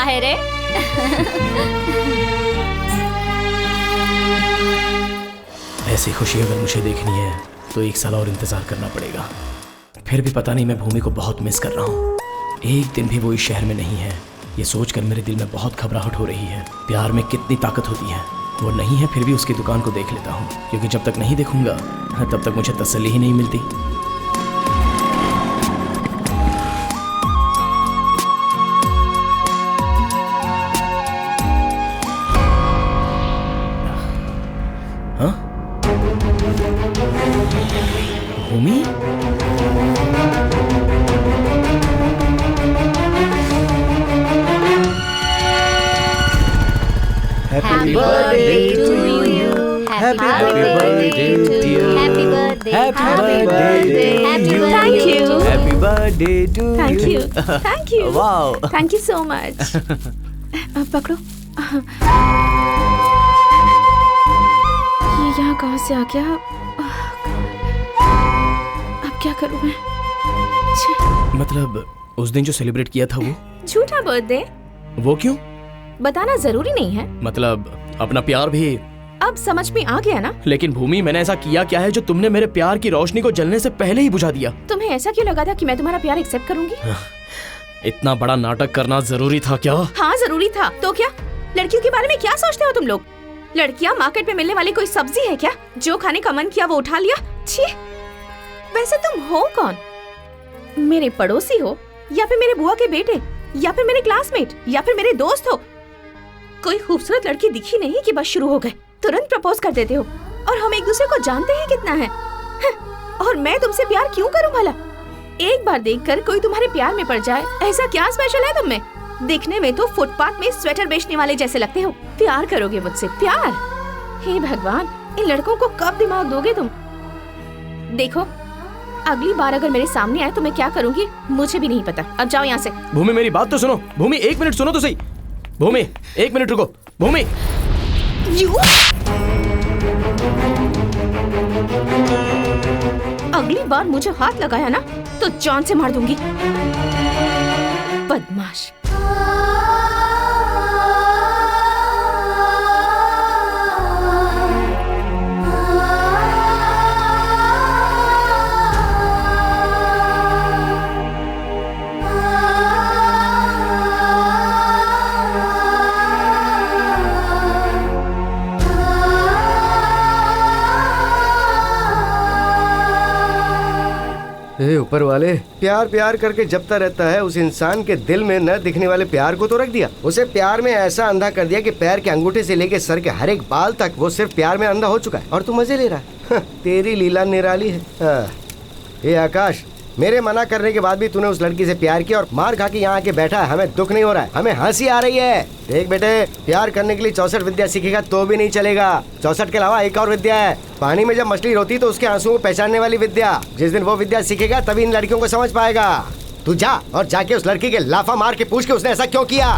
है रे? ऐसी खुशी अगर मुझे देखनी है तो 1 साल और इंतजार करना पड़ेगा। फिर भी पता नहीं, मैं भूमि को बहुत मिस कर रहा हूँ। एक दिन भी वो इस शहर में नहीं है, ये सोचकर मेरे दिल में बहुत घबराहट हो रही है। प्यार में कितनी ताकत होती है। वो नहीं है, फिर भी उसकी दुकान को देख लेता हूँ, क्योंकि जब तक नहीं देखूंगा तब तक मुझे तसल्ली ही नहीं मिलती। हाँ? भूमि? Happy birthday to you. Happy birthday to you. Happy birthday. Happy birthday. Happy birthday. Thank you. Happy birthday to Thank you. Thank you. Wow. Thank you so much. पकड़ो। ये यहाँ कहाँ से आ गया? अब क्या करूँ मैं? छी, मतलब उस दिन जो सेलिब्रेट किया था वो? झूठा बर्थडे? वो क्यों? बताना जरूरी नहीं है। मतलब अपना प्यार भी? अब समझ में आ गया ना? लेकिन भूमि, मैंने ऐसा किया क्या है जो तुमने मेरे प्यार की रोशनी को जलने से पहले ही बुझा दिया? तुम्हें ऐसा क्यों लगा था कि मैं तुम्हारा प्यार एक्सेप्ट करूंगी? इतना बड़ा नाटक करना जरूरी था क्या? हाँ जरूरी था। तो क्या? लड़कियों के बारे में क्या सोचते हो तुम लोग? लड़कियाँ मार्केट में मिलने वाली कोई सब्जी है क्या? जो खाने का मन किया वो उठा लिया? छी! वैसे तुम हो कौन? मेरे पड़ोसी हो, या फिर मेरे बुआ के बेटे, या फिर मेरे क्लासमेट, या फिर मेरे दोस्त हो? कोई खूबसूरत लड़की दिखी नहीं कि बस शुरू हो गए, तुरंत प्रपोज कर देते हो। और हम एक दूसरे को जानते हैं कितना है। और मैं तुमसे प्यार क्यों करूं भला? एक बार देखकर कोई तुम्हारे प्यार में पड़ जाए, ऐसा क्या स्पेशल है तुम में? दिखने में तो फुटपाथ में स्वेटर बेचने वाले जैसे लगते हो। प्यार करोगे मुझसे? प्यार? हे भगवान, इन लड़कों को कब दिमाग दोगे तुम? देखो, अगली बार अगर मेरे सामने आए तो मैं क्या करूंगी मुझे भी नहीं पता। अब जाओ यहाँ से। भूमि, मेरी बात तो सुनो। भूमि, 1 मिनट सुनो तो सही। भूमि, 1 मिनट रुको। भूमि, अगली बार मुझे हाथ लगाया ना तो जान से मार दूंगी। बदमाश। हे ऊपर वाले, प्यार प्यार करके जपता रहता है, उस इंसान के दिल में न दिखने वाले प्यार को तो रख दिया। उसे प्यार में ऐसा अंधा कर दिया कि पैर के अंगूठे से लेके सर के हर एक बाल तक वो सिर्फ प्यार में अंधा हो चुका है। और तू मजे ले रहा है। तेरी लीला निराली है। ये आकाश, मेरे मना करने के बाद भी तूने उस लड़की से प्यार किया और मार खा के यहाँ आके बैठा है। हमें दुख नहीं हो रहा है, हमें हंसी आ रही है। देख बेटे, प्यार करने के लिए 64 विद्या सीखेगा तो भी नहीं चलेगा। 64 के अलावा एक और विद्या है, पानी में जब मछली रोती तो उसके आंसुओं को पहचानने वाली विद्या। जिस दिन वो विद्या सीखेगा तभी इन लड़कियों को समझ पाएगा। तू जा और जाके उस लड़की के लाफा मार के पूछ के उसने ऐसा क्यों किया।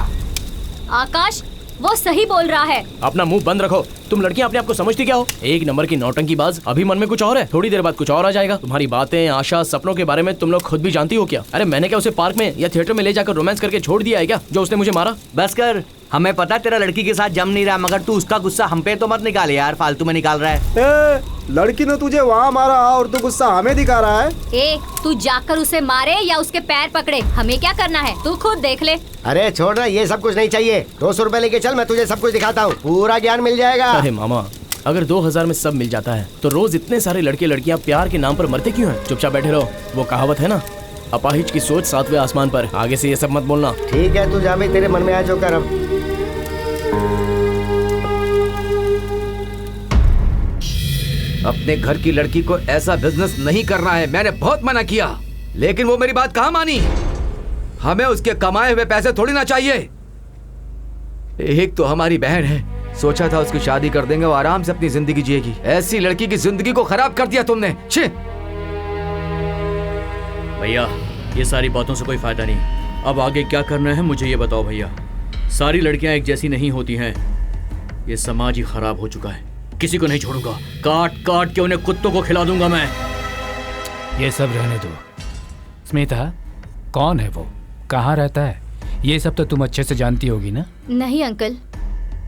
आकाश, वो सही बोल रहा है। अपना मुंह बंद रखो। तुम लड़कियां अपने आप को समझती क्या हो? 1 नंबर की नौटंकीबाज। अभी मन में कुछ और है, थोड़ी देर बाद कुछ और आ जाएगा। तुम्हारी बातें, आशा, सपनों के बारे में तुम लोग खुद भी जानती हो क्या? अरे मैंने क्या उसे पार्क में या थिएटर में ले जाकर रोमांस करके छोड़ दिया है क्या, जो उसने मुझे मारा? बस कर, हमें पता तेरा लड़की के साथ जम नहीं रहा, मगर तू उसका गुस्सा हम पे तो मत निकाल यार, फालतू में निकाल रहा है। लड़की ने तुझे वहाँ मारा और तू गुस्सा हमें दिखा रहा है। ए, तू जाकर उसे मारे या उसके पैर पकड़े, हमें क्या करना है, तू खुद देख ले। अरे छोड़ ना, ये सब कुछ नहीं चाहिए। 200 रुपए लेके चल, मैं तुझे सब कुछ दिखाता हूँ, पूरा ज्ञान मिल जाएगा। अरे मामा, अगर 2000 में सब मिल जाता है तो रोज इतने सारे लड़के लड़कियां प्यार के नाम पर मरते क्यों हैं? चुपचाप बैठे रहो। वो कहावत है ना, अपाहिज की सोच 7वें आसमान पर। आगे से ये सब मत बोलना। ठीक है, तू जा भी, तेरे मन में आया जो कर। अब अपने घर की लड़की को ऐसा बिजनेस नहीं करना है। मैंने बहुत मना किया, लेकिन वो मेरी बात कहाँ मानी। हमें उसके कमाए हुए पैसे थोड़ी ना चाहिए। एक तो हमारी बहन है, सोचा था उसकी शादी कर देंगे, वो आराम से अपनी जिंदगी जिएगी। ऐसी लड़की की जिंदगी को खराब कर दिया तुमने। छी! भैया, ये सारी बातों से कोई फायदा नहीं। अब आगे क्या करना है मुझे ये बताओ भैया। सारी लड़कियां एक जैसी नहीं होती हैं। ये समाज ही खराब हो चुका है, किसी को नहीं छोड़ूंगा। काट काट के उन्हें कुत्तों को खिला दूंगा मैं। ये सब रहने दो। स्मिता, कौन है वो? कहाँ रहता है? ये सब तो तुम अच्छे से जानती होगी ना। नहीं अंकल,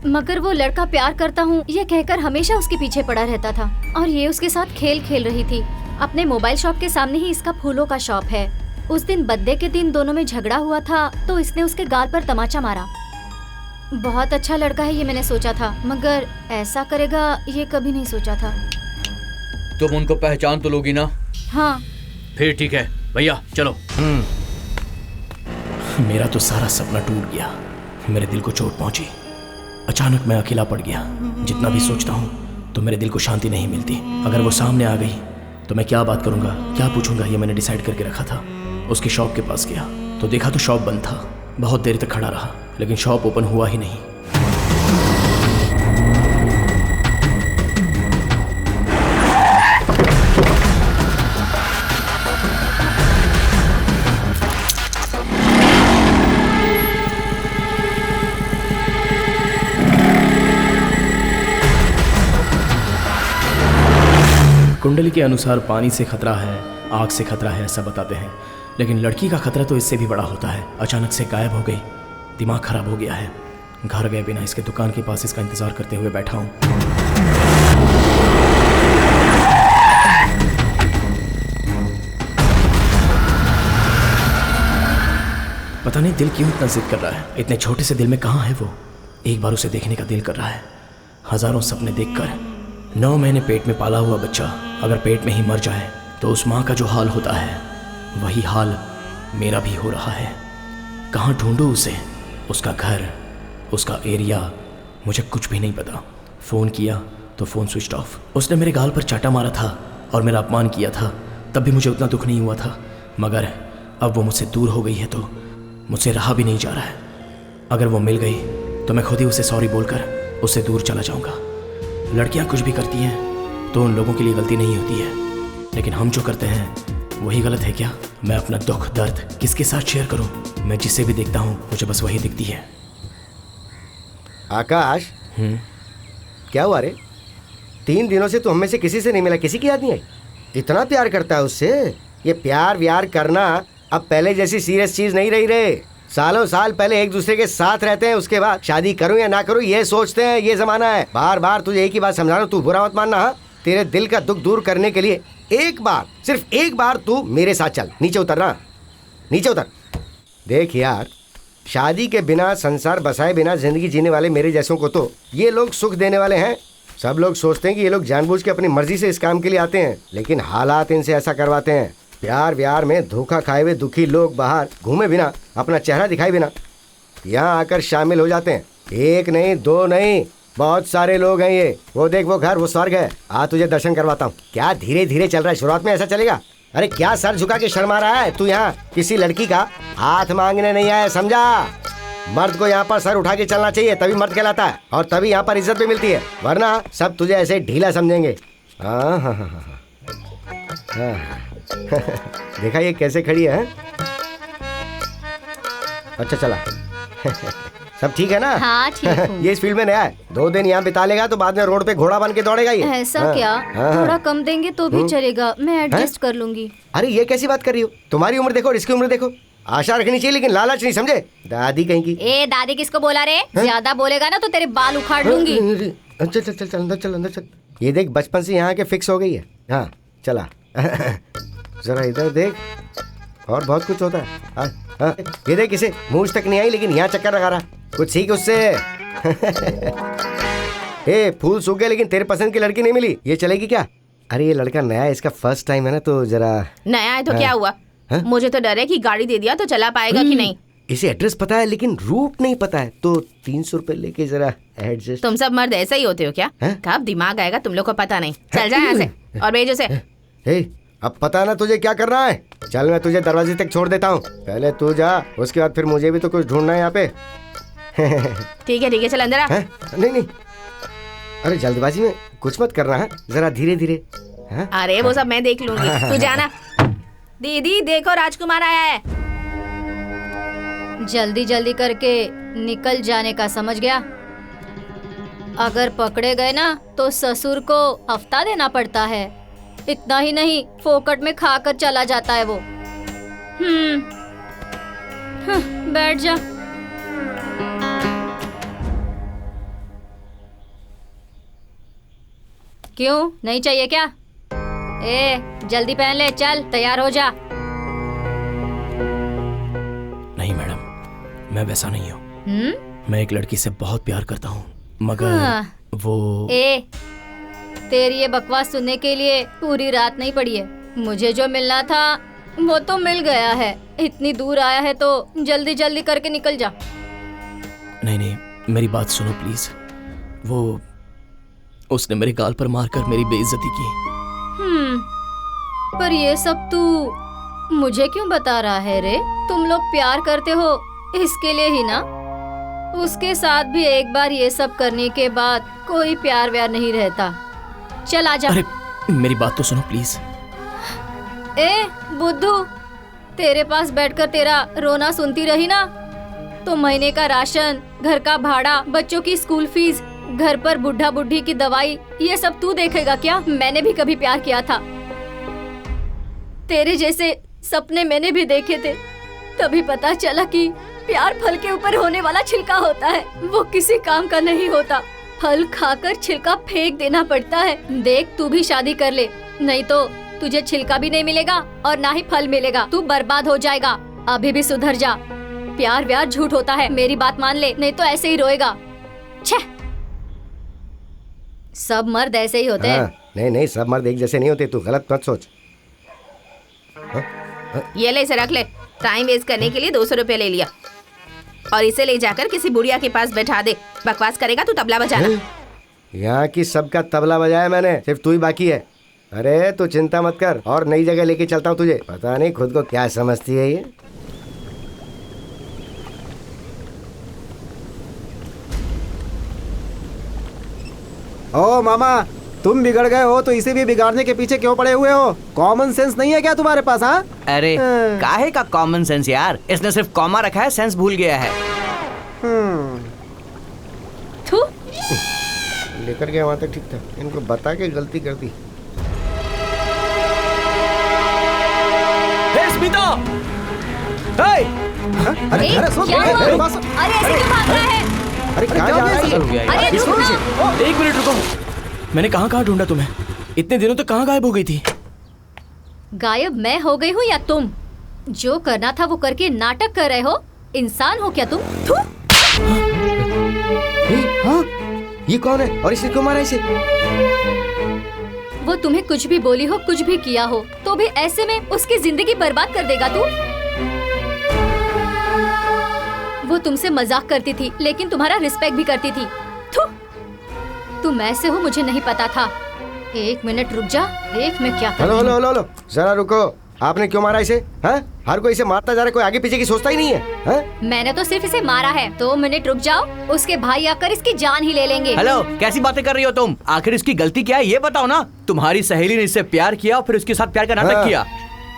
मगर वो लड़का प्यार करता हूँ ये कहकर हमेशा उसके पीछे पड़ा रहता था और ये उसके साथ खेल खेल रही थी। अपने मोबाइल शॉप के सामने ही इसका फूलों का शॉप है। उस दिन बर्थडे के दिन दोनों में झगड़ा हुआ था तो इसने उसके गाल पर तमाचा मारा। बहुत अच्छा लड़का है ये मैंने सोचा था, मगर ऐसा करेगा ये कभी नहीं सोचा था। तुम उनको पहचान तो लोगी ना? हाँ। फिर ठीक है भैया, चलो। मेरा तो सारा सपना टूट गया, मेरे दिल को चोट पहुंची। अचानक मैं अकेला पड़ गया। जितना भी सोचता हूँ तो मेरे दिल को शांति नहीं मिलती। अगर वो सामने आ गई तो मैं क्या बात करूँगा, क्या पूछूंगा, ये मैंने डिसाइड करके रखा था। उसकी शॉप के पास गया तो देखा तो शॉप बंद था। बहुत देर तक खड़ा रहा लेकिन शॉप ओपन हुआ ही नहीं। कुंडली के अनुसार पानी से खतरा है, आग से खतरा है, ऐसा बताते हैं, लेकिन लड़की का खतरा तो इससे भी बड़ा होता है। अचानक से गायब हो गई, दिमाग खराब हो गया है। घर गए बिना इसके दुकान के पास इसका इंतजार करते हुए बैठा हूँ। पता नहीं दिल क्यों इतना जिद कर रहा है। इतने छोटे से दिल में कहाँ है वो? एक बार उसे देखने का दिल कर रहा है। हजारों सपने देखकर 9 महीने पेट में पाला हुआ बच्चा अगर पेट में ही मर जाए तो उस माँ का जो हाल होता है वही हाल मेरा भी हो रहा है। कहाँ ढूंढूं उसे? उसका घर, उसका एरिया, मुझे कुछ भी नहीं पता। फ़ोन किया तो फ़ोन स्विच ऑफ। उसने मेरे गाल पर चाटा मारा था और मेरा अपमान किया था, तब भी मुझे उतना दुख नहीं हुआ था। मगर अब वो मुझसे दूर हो गई है तो मुझसे रहा भी नहीं जा रहा है। अगर वो मिल गई तो मैं खुद ही उसे सॉरी बोलकर उससे दूर चला जाऊँगा। लड़कियाँ कुछ भी करती हैं तो उन लोगों के लिए गलती नहीं होती है, लेकिन हम जो करते हैं वही गलत है क्या? मैं अपना दुख दर्द किसके साथ शेयर करूं? मैं जिसे भी देखता हूं मुझे बस वही दिखती है। आकाश, क्या हुआ रे? 3 दिनों से तू हमें से किसी से नहीं मिला, किसी की याद नहीं आई? इतना प्यार करता है उससे? ये प्यार व्यार करना अब पहले जैसी सीरियस चीज नहीं रही रे। सालों साल पहले एक दूसरे के साथ रहते हैं, उसके बाद शादी करूं या ना करूं ये सोचते हैं। ये जमाना है। बार बार तुझे एक ही बात समझा रहा हूं, तू बुरा मत मानना। हाँ, तेरे दिल का दुख दूर करने के लिए एक बार, सिर्फ एक बार तू मेरे साथ चल। नीचे उतरना, नीचे उतर। देख यार, शादी के बिना, संसार बसाए बिना जिंदगी जीने वाले मेरे जैसों को तो ये लोग सुख देने वाले हैं। सब लोग सोचते हैं कि ये लोग जानबूझ के अपनी मर्जी से इस काम के लिए आते हैं, लेकिन हालात इनसे ऐसा करवाते हैं। प्यार व्यार में धोखा खाए हुए दुखी लोग बाहर घूमे बिना, अपना चेहरा दिखाए बिना यहाँ आकर शामिल हो जाते हैं। एक नहीं, 2 नहीं, बहुत सारे लोग हैं ये। वो देख, वो घर, वो स्वर्ग है। आ तुझे दर्शन करवाता हूँ। क्या धीरे धीरे चल रहा है? शुरुआत में ऐसा चलेगा? अरे क्या सर झुका के शर्मा रहा है तू? यहाँ किसी लड़की का हाथ मांगने नहीं आया, समझा? मर्द को यहाँ पर सर उठा के चलना चाहिए, तभी मर्द कहलाता है और तभी यहाँ पर इज्जत भी मिलती है, वरना सब तुझे ऐसे ढीला समझेंगे। हाँ हाँ हाँ हाँ देखा ये कैसे खड़ी है? अच्छा चला सब ठीक है ना? हाँ ठीक हूँ। ये इस फील्ड में नया है, 2 दिन यहाँ बिता लेगा तो बाद में रोड पे घोड़ा बन के दौड़ेगा ये। ऐसा हाँ, क्या? हाँ, थोड़ा कम देंगे तो भी चलेगा, मैं एडजस्ट कर लूंगी। अरे ये कैसी बात कर रही हो? तुम्हारी उम्र देखो और इसकी उम्र देखो। आशा रखनी चाहिए लेकिन लालच नहीं, समझे? दादी कहीं की। ए दादी किसको बोला रे? ज्यादा बोलेगा ना तो तेरे बाल उखाड़ लूंगी। चल चल चल चल अंदर चल, अंदर चल। ये देख, बचपन से यहाँ के फिक्स हो गई है। हाँ चला जरा इधर देख, और बहुत कुछ होता है। हाँ, ये देख, इसे मूंछ तक नहीं आई लेकिन यहाँ चक्कर लगा रहा। कुछ सीख उससे। ए, फूल सूख गए लेकिन तेरे पसंद की लड़की नहीं मिली, ये चलेगी क्या? अरे ये लड़का नया है, इसका फर्स्ट टाइम है ना, तो जरा। नया है तो क्या हुआ? मुझे तो डर है कि गाड़ी दे दिया तो चला पाएगा कि नहीं। इसे एड्रेस पता है लेकिन रूट नहीं पता है, तो 300 रुपए लेके जरा एडजस्ट। तुम सब मर्द ऐसे ही होते हो क्या? कब दिमाग आएगा तुम लोग को पता नहीं। चल जा यहाँ से और भेज उसे। अब पता ना तुझे क्या करना है। चल मैं तुझे दरवाजे तक छोड़ देता हूँ, पहले तू जा, उसके बाद फिर मुझे भी तो कुछ ढूंढना है यहाँ पे। ठीक है चल अंदर आ। नहीं नहीं, अरे जल्दबाजी में कुछ मत करना है, जरा धीरे धीरे। अरे वो सब मैं देख लूंगी, तू जाना। दीदी देखो राजकुमार आया है। जल्दी जल्दी करके निकल जाने का, समझ गया? अगर पकड़े गए ना तो ससुर को हफ्ता देना पड़ता है। इतना ही नहीं, फोकट में खाकर चला जाता है वो। बैठ जा। क्यों, नहीं चाहिए क्या? ए, जल्दी पहन ले, चल तैयार हो जा। नहीं मैडम, मैं वैसा नहीं हूँ। मैं एक लड़की से बहुत प्यार करता हूँ, मगर वो तेरी ये बकवास सुनने के लिए पूरी रात नहीं पड़ी है। मुझे जो मिलना था वो तो मिल गया है। इतनी दूर आया है तो जल्दी जल्दी करके निकल जा। नहीं, मेरी बात सुनो प्लीज। उसने मेरे गाल पर मारकर मेरी बेइज्जती की। पर ये सब तू मुझे क्यों बता रहा है रे? तुम लोग प्यार करते हो इसके लिए ही ना? उसके साथ भी एक बार ये सब करने के बाद कोई प्यार व्यार नहीं रहता। चल आजा। अरे मेरी बात तो सुनो प्लीज। ए बुद्धू, तेरे पास बैठकर तेरा रोना सुनती रही ना तो महीने का राशन, घर का भाड़ा, बच्चों की स्कूल फीस, घर पर बुढ़ा बुढ़ी की दवाई, ये सब तू देखेगा क्या? मैंने भी कभी प्यार किया था। तेरे जैसे सपने मैंने भी देखे थे। तभी पता चला कि प्यार फल के ऊपर होने वाला छिलका होता है, वो किसी काम का नहीं होता। फल खाकर छिलका फेंक देना पड़ता है। देख, तू भी शादी कर ले, नहीं तो तुझे छिलका भी नहीं मिलेगा और ना ही फल मिलेगा। तू बर्बाद हो जाएगा। अभी भी सुधर जा। प्यार व्यार झूठ होता है, मेरी बात मान ले, नहीं तो ऐसे ही रोएगा। छे, सब मर्द ऐसे ही होते हैं। नहीं, सब मर्द एक जैसे नहीं होते। तू गलत मत सोच। ये ले, इसे रख ले। टाइम वेस्ट करने के लिए 200 रुपए ले लिया और इसे ले जाकर किसी बुढ़िया के पास बैठा दे। बकवास करेगा तो तबला बजाना। यहाँ की सबका तबला बजाया मैंने, सिर्फ तू ही बाकी है। अरे तू चिंता मत कर, और नई जगह लेके चलता हूँ तुझे। पता नहीं खुद को क्या समझती है ये। ओ मामा, तुम बिगड़ गए हो तो इसे भी बिगाड़ने के पीछे क्यों पड़े हुए हो? कॉमन सेंस नहीं है क्या तुम्हारे पास? हाँ, अरे काहे का कॉमन सेंस यार, इसने सिर्फ कॉमा रखा है, सेंस भूल गया है। लेकर गया वहाँ तक ठीक था, इनको बता के गलती कर दी। स्मिता! अरे ऐसे क्यों भाग रहा है? अरे कहाँ जा रहा है? अरे रुक ना। एक मिनट रुको, मैंने कहाँ ढूंढा तुम्हें? इतने दिनों तक कहाँ गायब हो गई थी? गायब मैं हो गई हूँ या तुम? जो करना था वो करके नाटक कर रहे हो। इंसान हो क्या तुम? हाँ, ये कौन है और इसने क्यों मारा इसे? वो तुम्हें कुछ भी बोली हो, कुछ भी किया हो, तो भी ऐसे में उसकी जिंदगी बर्बाद कर देगा तू? वो तुमसे मजाक करती थी लेकिन तुम्हारा रिस्पेक्ट भी करती थी। तुम ऐसे हो मुझे नहीं पता था। एक मिनट रुक जा, देख मैं क्या कर रही हूँ। हेलो, जरा रुको। आपने क्यों मारा इसे? हाँ? हर कोई इसे मारता जा रहा है, कोई आगे पीछे की सोचता ही नहीं है। हाँ? मैंने तो सिर्फ इसे मारा है। 2 मिनट रुक जाओ, उसके भाई आकर इसकी जान ही ले लेंगे। हेलो, कैसी बातें कर रही हो तुम? आखिर इसकी गलती क्या है ये बताओ ना। तुम्हारी सहेली ने इससे प्यार किया और फिर उसके साथ प्यार का नाटक किया।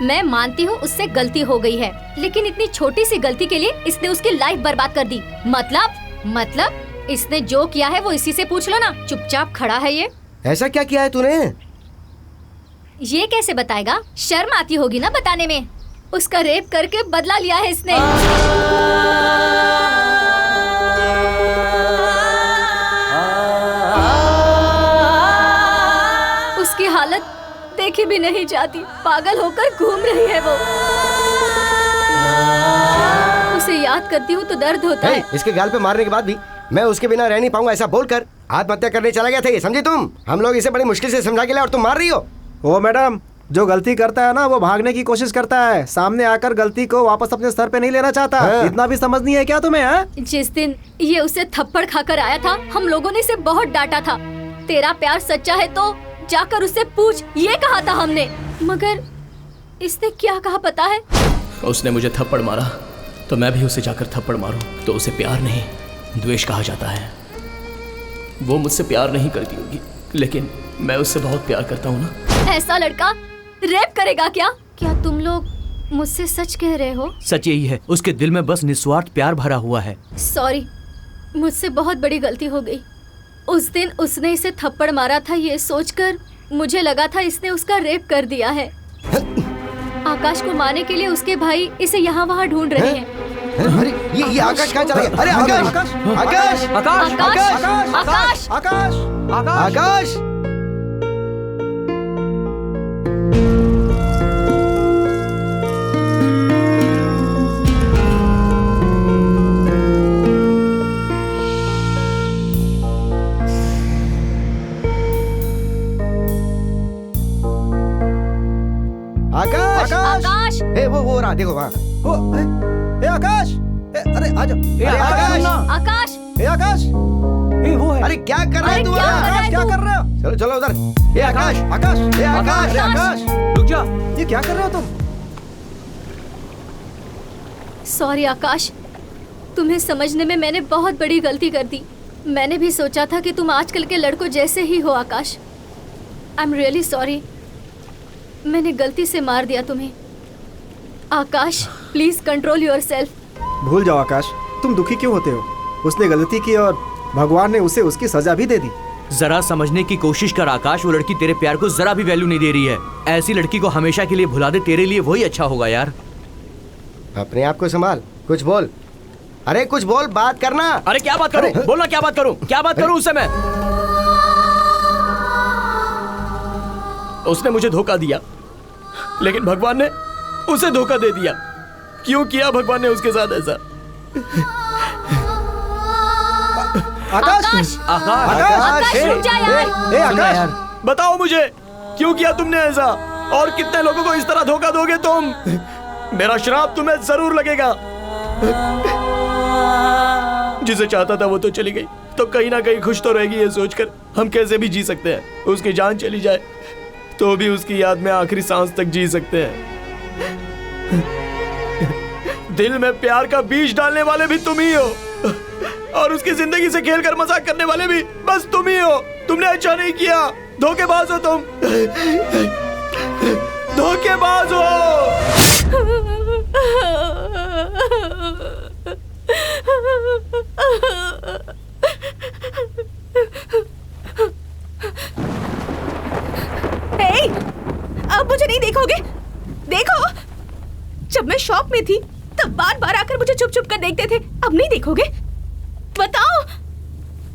मैं मानती हूँ उससे गलती हो गई है, लेकिन इतनी छोटी सी गलती के लिए इसने उसकी लाइफ बर्बाद कर दी। मतलब इसने जो किया है वो इसी से पूछ लो ना। चुपचाप खड़ा है ये। ऐसा क्या किया है तूने? ये कैसे बताएगा? शर्म आती होगी ना बताने में। उसका रेप करके बदला लिया है इसने। उसकी हालत देखी भी नहीं जाती, पागल होकर घूम रही है वो। उसे याद करती हूँ तो दर्द होता है। इसके गाल पे मारने के बाद भी मैं उसके बिना रह नहीं पाऊंगा, ऐसा बोलकर आत्महत्या करने चला गया था ये, समझी तुम? हम लोग इसे बड़ी मुश्किल से समझा के लाए और तुम मार रही हो। ओ मैडम, जो गलती करता है ना वो भागने की कोशिश करता है, सामने आकर गलती को वापस अपने सर पे नहीं लेना चाहता। हाँ। इतना भी समझ नहीं है क्या तुम्हें? हाँ? जिस दिन ये उसे थप्पड़ खाकर आया था, हम लोगों ने इसे बहुत डांटा था। तेरा प्यार सच्चा है तो जाकर उससे पूछ, ये कहा था हमने। मगर इसने क्या कहा पता है? उसने मुझे थप्पड़ मारा तो मैं भी उसे जाकर थप्पड़ मारूं तो उसे प्यार नहीं द्वेष कहा जाता है। वो मुझसे प्यार नहीं करती होगी लेकिन मैं उससे बहुत प्यार करता हूँ ना। ऐसा लड़का रेप करेगा क्या? क्या तुम लोग मुझसे सच कह रहे हो? सच यही है, उसके दिल में बस निस्वार्थ प्यार भरा हुआ है। सॉरी, मुझसे बहुत बड़ी गलती हो गई। उस दिन उसने इसे थप्पड़ मारा था ये सोचकर मुझे लगा था इसने उसका रेप कर दिया है। आकाश को मारने के लिए उसके भाई इसे यहाँ वहाँ ढूंढ रहे हैं। अरे ये आकाश कहाँ चला गया? अरे आकाश आकाश आकाश आकाश आकाश आकाश आकाश। ए वो रहा, देखो वहाँ। ए आकाश, अरे आजा। आकाश, आकाश, ए आकाश, ए वो है। अरे क्या कर रहा है तू? आकाश क्या कर रहे हो? चलो चलो उधर। ए आकाश, आकाश, ए आकाश, अरे आकाश, रुक जा। ये क्या कर रहे हो तुम? सॉरी आकाश, तुम्हें समझने में मैंने बहुत बड़ी गलती कर दी। मैंने भी सोचा था कि तुम आजकल के लड़कों जैसे ही हो आकाश। आई एम रियली सॉरी, मैंने गलती से मार दिया तुम्हें। आकाश प्लीज कंट्रोल योरसेल्फ। भूल जाओ आकाश, तुम दुखी क्यों होते हो? उसने गलती की और भगवान ने उसे उसकी सजा भी दे दी। जरा समझने की कोशिश कर आकाश, वो लड़की तेरे प्यार को जरा भी वैल्यू नहीं दे रही है। ऐसी लड़की को हमेशा के लिए भुला दे, तेरे लिए वही अच्छा होगा यार। अपने आप को संभाल, कुछ बोल। अरे कुछ बोल, बात करना। अरे क्या बात करूं? बोलना, क्या बात करूं? क्या बात करूं उससे मैं? उसने मुझे धोखा दिया, लेकिन भगवान ने उसे धोखा दे दिया। क्यों किया भगवान ने उसके साथ ऐसा? आकाश, आकाश, रुक जा यार। ए आकाश, बताओ मुझे क्यों किया तुमने ऐसा, और कितने लोगों को इस तरह धोखा दोगे तुम? मेरा श्राप तुम्हें जरूर लगेगा। जिसे चाहता था वो तो चली गई, तो कहीं ना कहीं खुश तो रहेगी ये सोचकर हम कैसे भी जी सकते हैं। उसकी जान चली जाए तो भी उसकी याद में आखिरी सांस तक जी सकते हैं। दिल में प्यार का बीज डालने वाले भी तुम ही हो, और उसकी जिंदगी से खेलकर मजाक करने वाले भी बस तुम ही हो। तुमने अच्छा नहीं किया, धोखेबाज हो तुम, धोखेबाज हो। हे, अब मुझे नहीं देखोगे? देखो, जब मैं शॉप में थी तब बार बार आकर मुझे छुप छुप कर देखते थे, अब नहीं देखोगे? बताओ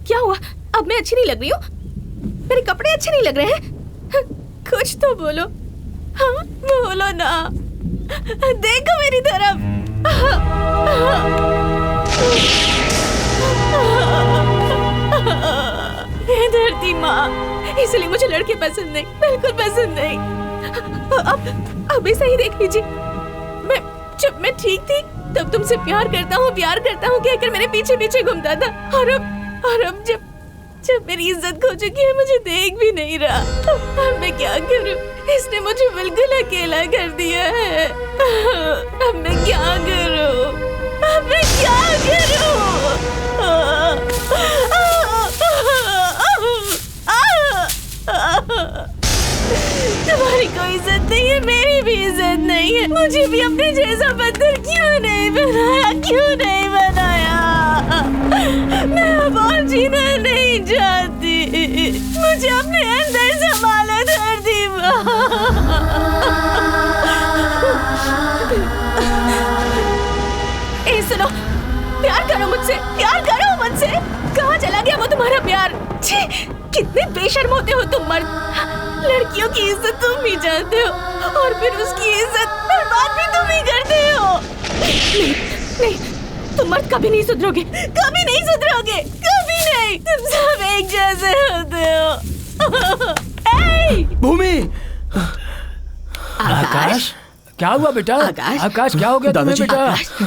क्या हुआ? अब मैं अच्छी नहीं लग रही हूँ? मेरे कपड़े अच्छे नहीं लग रहे हैं? कुछ तो बोलो। हाँ बोलो ना, देखो मेरी तरफ। हे धरती माँ, इसलिए मुझे लड़के पसंद नहीं, बिल्कुल पसंद नहीं। अब भी सही देख लीजिए, जब मैं ठीक थी तब तुमसे प्यार करता हूँ कहकर मेरे पीछे पीछे घूमता था, और अब जब मेरी इज्जत खो चुकी है, मुझे देख भी नहीं रहा। अब मैं क्या करूँ? इसने मुझे बिल्कुल अकेला कर दिया है। अब मैं क्या करूँ? तुम्हारी कोई इज्जत नहीं है, मेरी भी इज्जत नहीं है। मुझे भी अपने जैसा पत्थर क्यों नहीं बनाया? मैं अब और जीना नहीं चाहती, मुझे अपने अंदर संभालो धरती माँ। सुनो, प्यार करो मुझसे। कहाँ चला गया वो तुम्हारा प्यार? छी, कितने बेशर्म होते हो तुम मर्द। लड़कियों की इज्जत तुम ही जानते हो, और फिर उसकी इज्जत बर्बाद भी तुम ही करते हो। नहीं, तुम मर्द कभी नहीं सुधरोगे, कभी नहीं। तुम सब एक जैसे होते हो। भूमि, आकाश, क्या हुआ बेटा? आकाश क्या हो गया तुम्हें बेटा?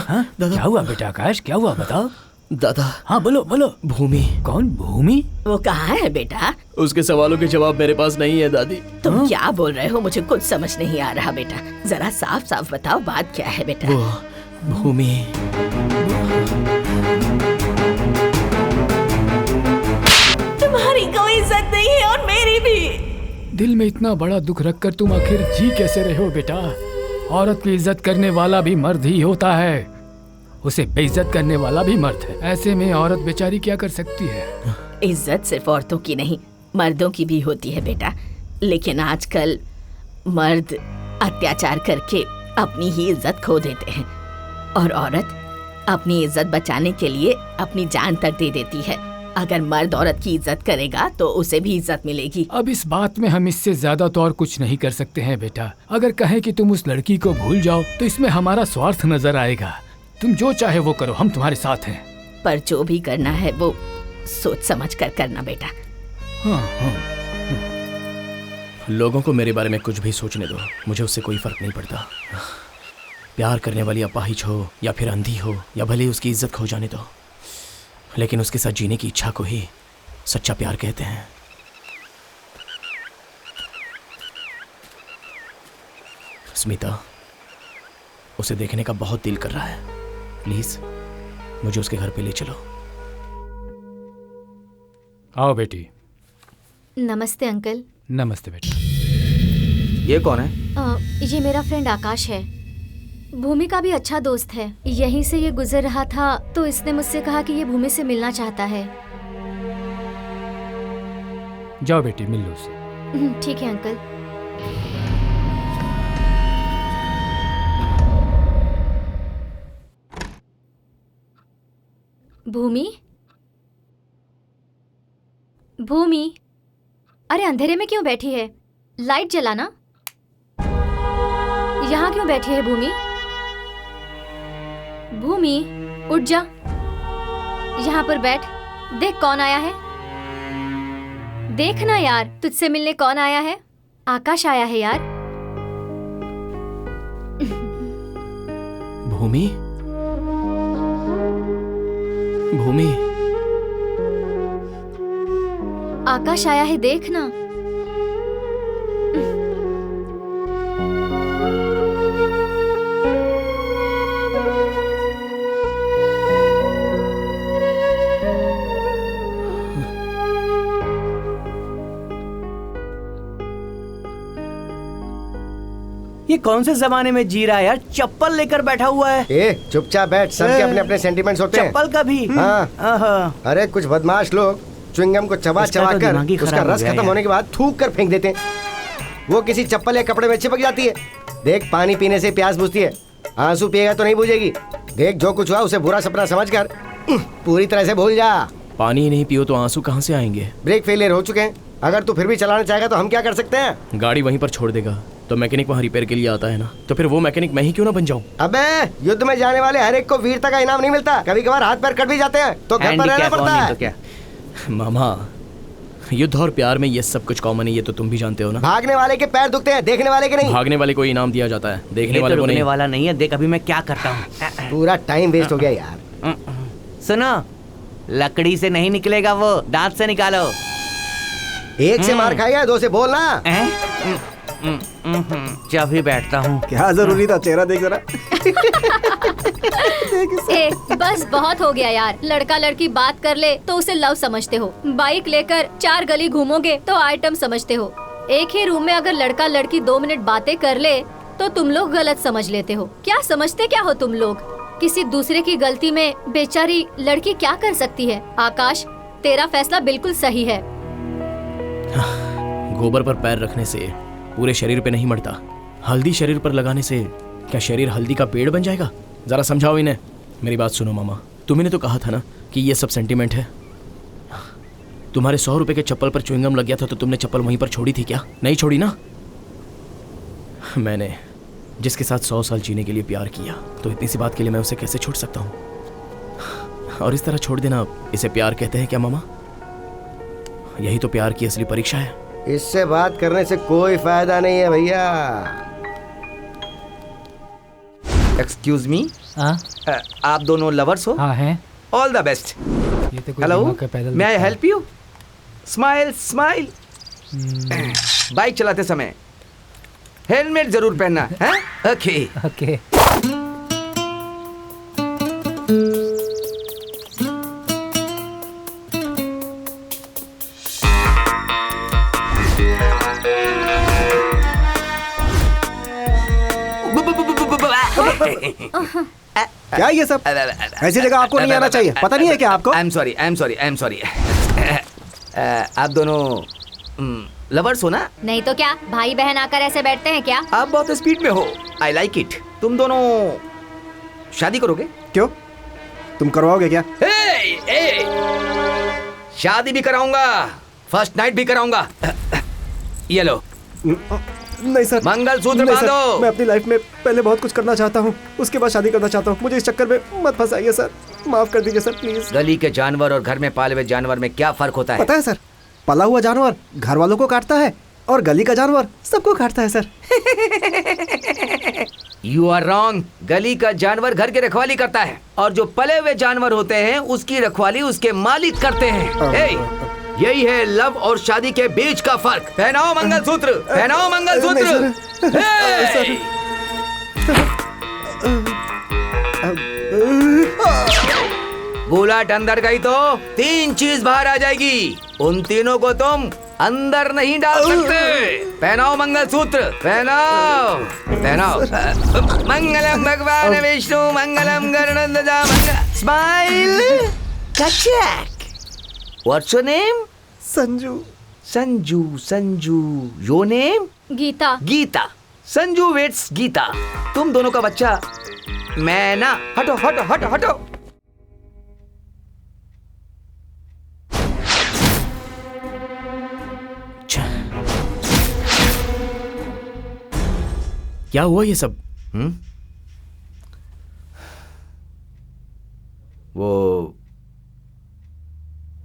हाँ? क्या हुआ बेटा? आकाश क्या हुआ, बताओ। दादा। हाँ बोलो। भूमि। कौन भूमि? वो कहाँ है बेटा? उसके सवालों के जवाब मेरे पास नहीं है दादी। तुम क्या बोल रहे हो? मुझे कुछ समझ नहीं आ रहा बेटा, जरा साफ साफ बताओ बात क्या है बेटा। भूमि, तुम्हारी कोई इज्जत नहीं है और मेरी भी। दिल में इतना बड़ा दुख रखकर तुम आखिर जी कैसे रहे हो बेटा? औरत की इज्जत करने वाला भी मर्द ही होता है, उसे बेइज्जत करने वाला भी मर्द है। ऐसे में औरत बेचारी क्या कर सकती है? इज्जत सिर्फ औरतों की नहीं, मर्दों की भी होती है बेटा। लेकिन आजकल मर्द अत्याचार करके अपनी ही इज्जत खो देते हैं, और औरत अपनी इज्जत बचाने के लिए अपनी जान तक दे देती है। अगर मर्द औरत की इज्जत करेगा तो उसे भी इज्जत मिलेगी। अब इस बात में हम इससे ज्यादा तो और कुछ नहीं कर सकते हैं बेटा। अगर कहें कि तुम उस लड़की को भूल जाओ तो इसमें हमारा स्वार्थ नजर आएगा। तुम जो चाहे वो करो, हम तुम्हारे साथ हैं। पर जो भी करना है वो सोच समझ कर करना बेटा। हाँ। लोगों को मेरे बारे में कुछ भी सोचने दो, मुझे उससे कोई फर्क नहीं पड़ता। प्यार करने वाली अपाहिज हो या फिर अंधी हो या भले ही उसकी इज्जत खो जाने दो, लेकिन उसके साथ जीने की इच्छा को ही सच्चा प्यार कहते हैं। स्मिता, उसे देखने का बहुत दिल कर रहा है। प्लीज मुझे उसके घर पे ले चलो। आओ बेटी। नमस्ते अंकल। नमस्ते बेटी। ये कौन है? ये मेरा फ्रेंड आकाश है। भूमि का भी अच्छा दोस्त है। यहीं से ये गुजर रहा था तो इसने मुझसे कहा कि ये भूमि से मिलना चाहता है। जाओ बेटी, मिल लो उससे। ठीक है अंकल। भूमि, भूमि, अरे अंधेरे में क्यों बैठी है? लाइट जलाना। यहाँ क्यों बैठी है भूमि? भूमि, उठ जा, यहाँ पर बैठ। देख कौन आया है। देख ना यार, तुझसे मिलने कौन आया है? आकाश आया है यार। भूमि, भूमि, आकाश आया है, देख ना। ये कौन से जमाने में जी रहा है यार? चप्पल लेकर बैठा हुआ है। ए चुपचाप बैठ, सबके अपने अपने सेंटिमेंट्स होते हैं। चप्पल का भी। हाँ। अरे कुछ बदमाश लोग च्युइंगम को चबा चबा कर उसका रस खत्म होने के बाद थूक कर फेंक देते हैं। वो किसी चप्पल या कपड़े में चिपक जाती है। देख, पानी पीने से प्यास बुझती है, आंसू पिएगा तो नहीं बुझेगी। देख, जो कुछ हुआ उसे बुरा सपना समझकर पूरी तरह से भूल जा। पानी नहीं पियो तो आंसू कहाँ से आएंगे? ब्रेक फेलियर हो चुके हैं। अगर तू फिर भी चलाना चाहेगा तो हम क्या कर सकते हैं? गाड़ी वहीं पर छोड़ देगा तो मैकेनिक वहाँ रिपेयर के लिए आता है ना, तो फिर वो मैकेनिक मैं ही क्यों ना बन जाऊँ? अबे, युद्ध में जाने वाले हर एक को वीरता का इनाम नहीं मिलता। कभी कभार हाथ पैर कट भी जाते हैं तो घर पर रहना पड़ता है। तो क्या? मामा, युद्ध और प्यार में ये सब कुछ कॉमन है, ये तो तुम भी जानते हो ना। भागने वाले के पैर दुखते हैं, देखने वाले के नहीं। भागने वाले को इनाम दिया जाता है, देखने वाले को नहीं। वाला नहीं है। देख अभी मैं क्या करता हूँ। पूरा टाइम वेस्ट हो गया यार। सुनो, लकड़ी से नहीं निकलेगा वो, दांत से निकालो। एक से मार खाया, दो से बोलना। जब ही बैठता हूँ। क्या जरूरी था? चेहरा देख जरा। बस बहुत हो गया यार। लड़का लड़की बात कर ले तो उसे लव समझते हो, बाइक लेकर 4 गली घूमोगे तो आइटम समझते हो, एक ही रूम में अगर लड़का लड़की 2 मिनट बातें कर ले तो तुम लोग गलत समझ लेते हो। क्या समझते क्या हो तुम लोग? किसी दूसरे की गलती में बेचारी लड़की क्या कर सकती है? आकाश, तेरा फैसला बिल्कुल सही है। गोबर पर पैर रखने से पूरे शरीर पे नहीं मरता, हल्दी शरीर पर लगाने से क्या शरीर हल्दी का पेड़ बन जाएगा? जरा समझाओ इन्हें। मेरी बात सुनो मामा, तुमने तो कहा था ना कि ये सब सेंटीमेंट है। तुम्हारे 100 रुपए के चप्पल पर च्युइंगम लग गया था तो तुमने चप्पल वहीं पर छोड़ी थी क्या? नहीं छोड़ी ना। मैंने जिसके साथ 100 साल जीने के लिए प्यार किया, तो इतनी सी बात के लिए मैं उसे कैसे छोड़ सकता हूँ? और इस तरह छोड़ देना, इसे प्यार कहते हैं क्या मामा? यही तो प्यार की असली परीक्षा है। इससे बात करने से कोई फायदा नहीं है भैया। एक्सक्यूज मी, हाँ आप दोनों लवर्स हो? हाँ हैं। All the best. Hello, may I help you? Smile smile. Bike चलाते समय हेलमेट जरूर पहनना है। Okay okay. क्या ये सब? ऐसी जगह आपको नहीं आना चाहिए। पता नहीं है क्या आपको? I am sorry, I am sorry, I am sorry. आप दोनों लवर्स हो ना? नहीं तो क्या, भाई बहन आकर ऐसे बैठते हैं क्या? आप बहुत स्पीड में हो। I like it. तुम दोनों शादी करोगे? क्यों, तुम करवाओगे क्या? शादी भी कराऊंगा, फर्स्ट नाइट भी कराऊंगा। ये लो। नहीं सर, मंगलसूत्र बांधो। मैं अपनी लाइफ में पहले बहुत कुछ करना चाहता हूँ, उसके बाद शादी करना चाहता हूँ। मुझे इस चक्कर में मत फंसाइए सर, माफ कर दीजिए सर प्लीज। गली के जानवर और घर में पाले हुए जानवर में क्या फर्क होता है? पता है सर, पला हुआ जानवर घर वालों को काटता है और गली का जानवर सबको काटता है सर। You are wrong. गली का जानवर घर की रखवाली करता है और जो पले हुए जानवर होते हैं उसकी रखवाली उसके मालिक करते हैं। यही है लव और शादी के बीच का फर्क। पहनाओ मंगलसूत्र, पहनाओ मंगलसूत्र। बुलेट अंदर गई तो 3 चीज बाहर आ जाएगी। उन तीनों को तुम अंदर नहीं डाल सकते। पहनाओ मंगलसूत्र, पहनाओ पहनाओ। मंगलम भगवान विष्णु, मंगलम गरुड़ध्वजा, smile. What's your name? Sanju. Sanju, Sanju. Your name? Geeta. Geeta. Sanju waits Geeta. तुम दोनों का बच्चा मैं ना। हटो हटो हटो हटो। क्या हुआ ये सब? वो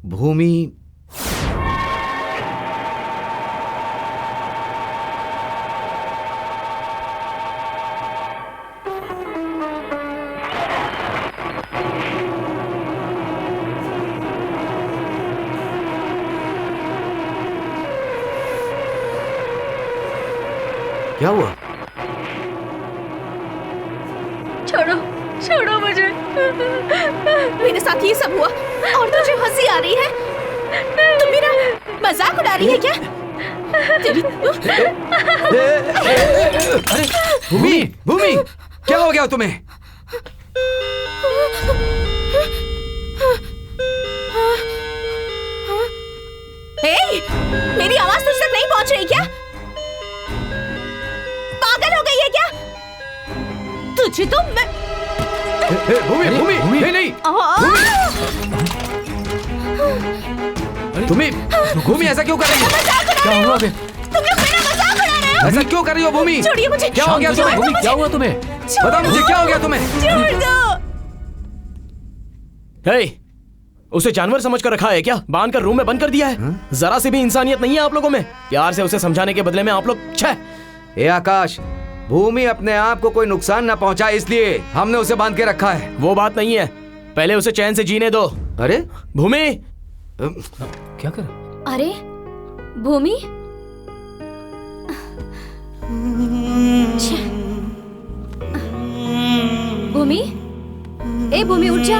भूमि क्या हुआ? छोड़ो छोड़ो मुझे। मेरे साथ ये सब हुआ और तुझे हंसी आ रही है? तुम मेरा मजाक उड़ा रही है क्या? अरे भूमि, भूमि, क्या हो गया तुम्हें? मेरी आवाज तुझ तक नहीं पहुंच रही क्या? पागल हो गई है क्या? तुझे तो मैं भूमि, भूमि, नहीं नहीं भूमि, भूमि ऐसा क्यों कर रही हो? क्या हुआ बे? तुम लोग मेरा मजाक उड़ा रहे हो। ऐसा क्यों कर रही हो भूमि? छोड़िए मुझे। क्या हो गया तुम्हें? भूमि, क्या हुआ तुम्हें? बताओ मुझे, क्या हो गया तुम्हें? छोड़ दो। हे, उसे जानवर समझकर रखा है क्या? बांध कर रूम में बंद कर दिया है? जरा से भी इंसानियत नहीं है आप लोगों में? प्यार से उसे समझाने के बदले में आप लोग ए आकाश, भूमि अपने आप को कोई नुकसान न पहुंचाए इसलिए हमने उसे बांध के रखा है। वो बात नहीं है, पहले उसे चैन से जीने दो। अरे भूमि, क्या कर? अरे भूमि, भूमि, ए भूमि उठ जा,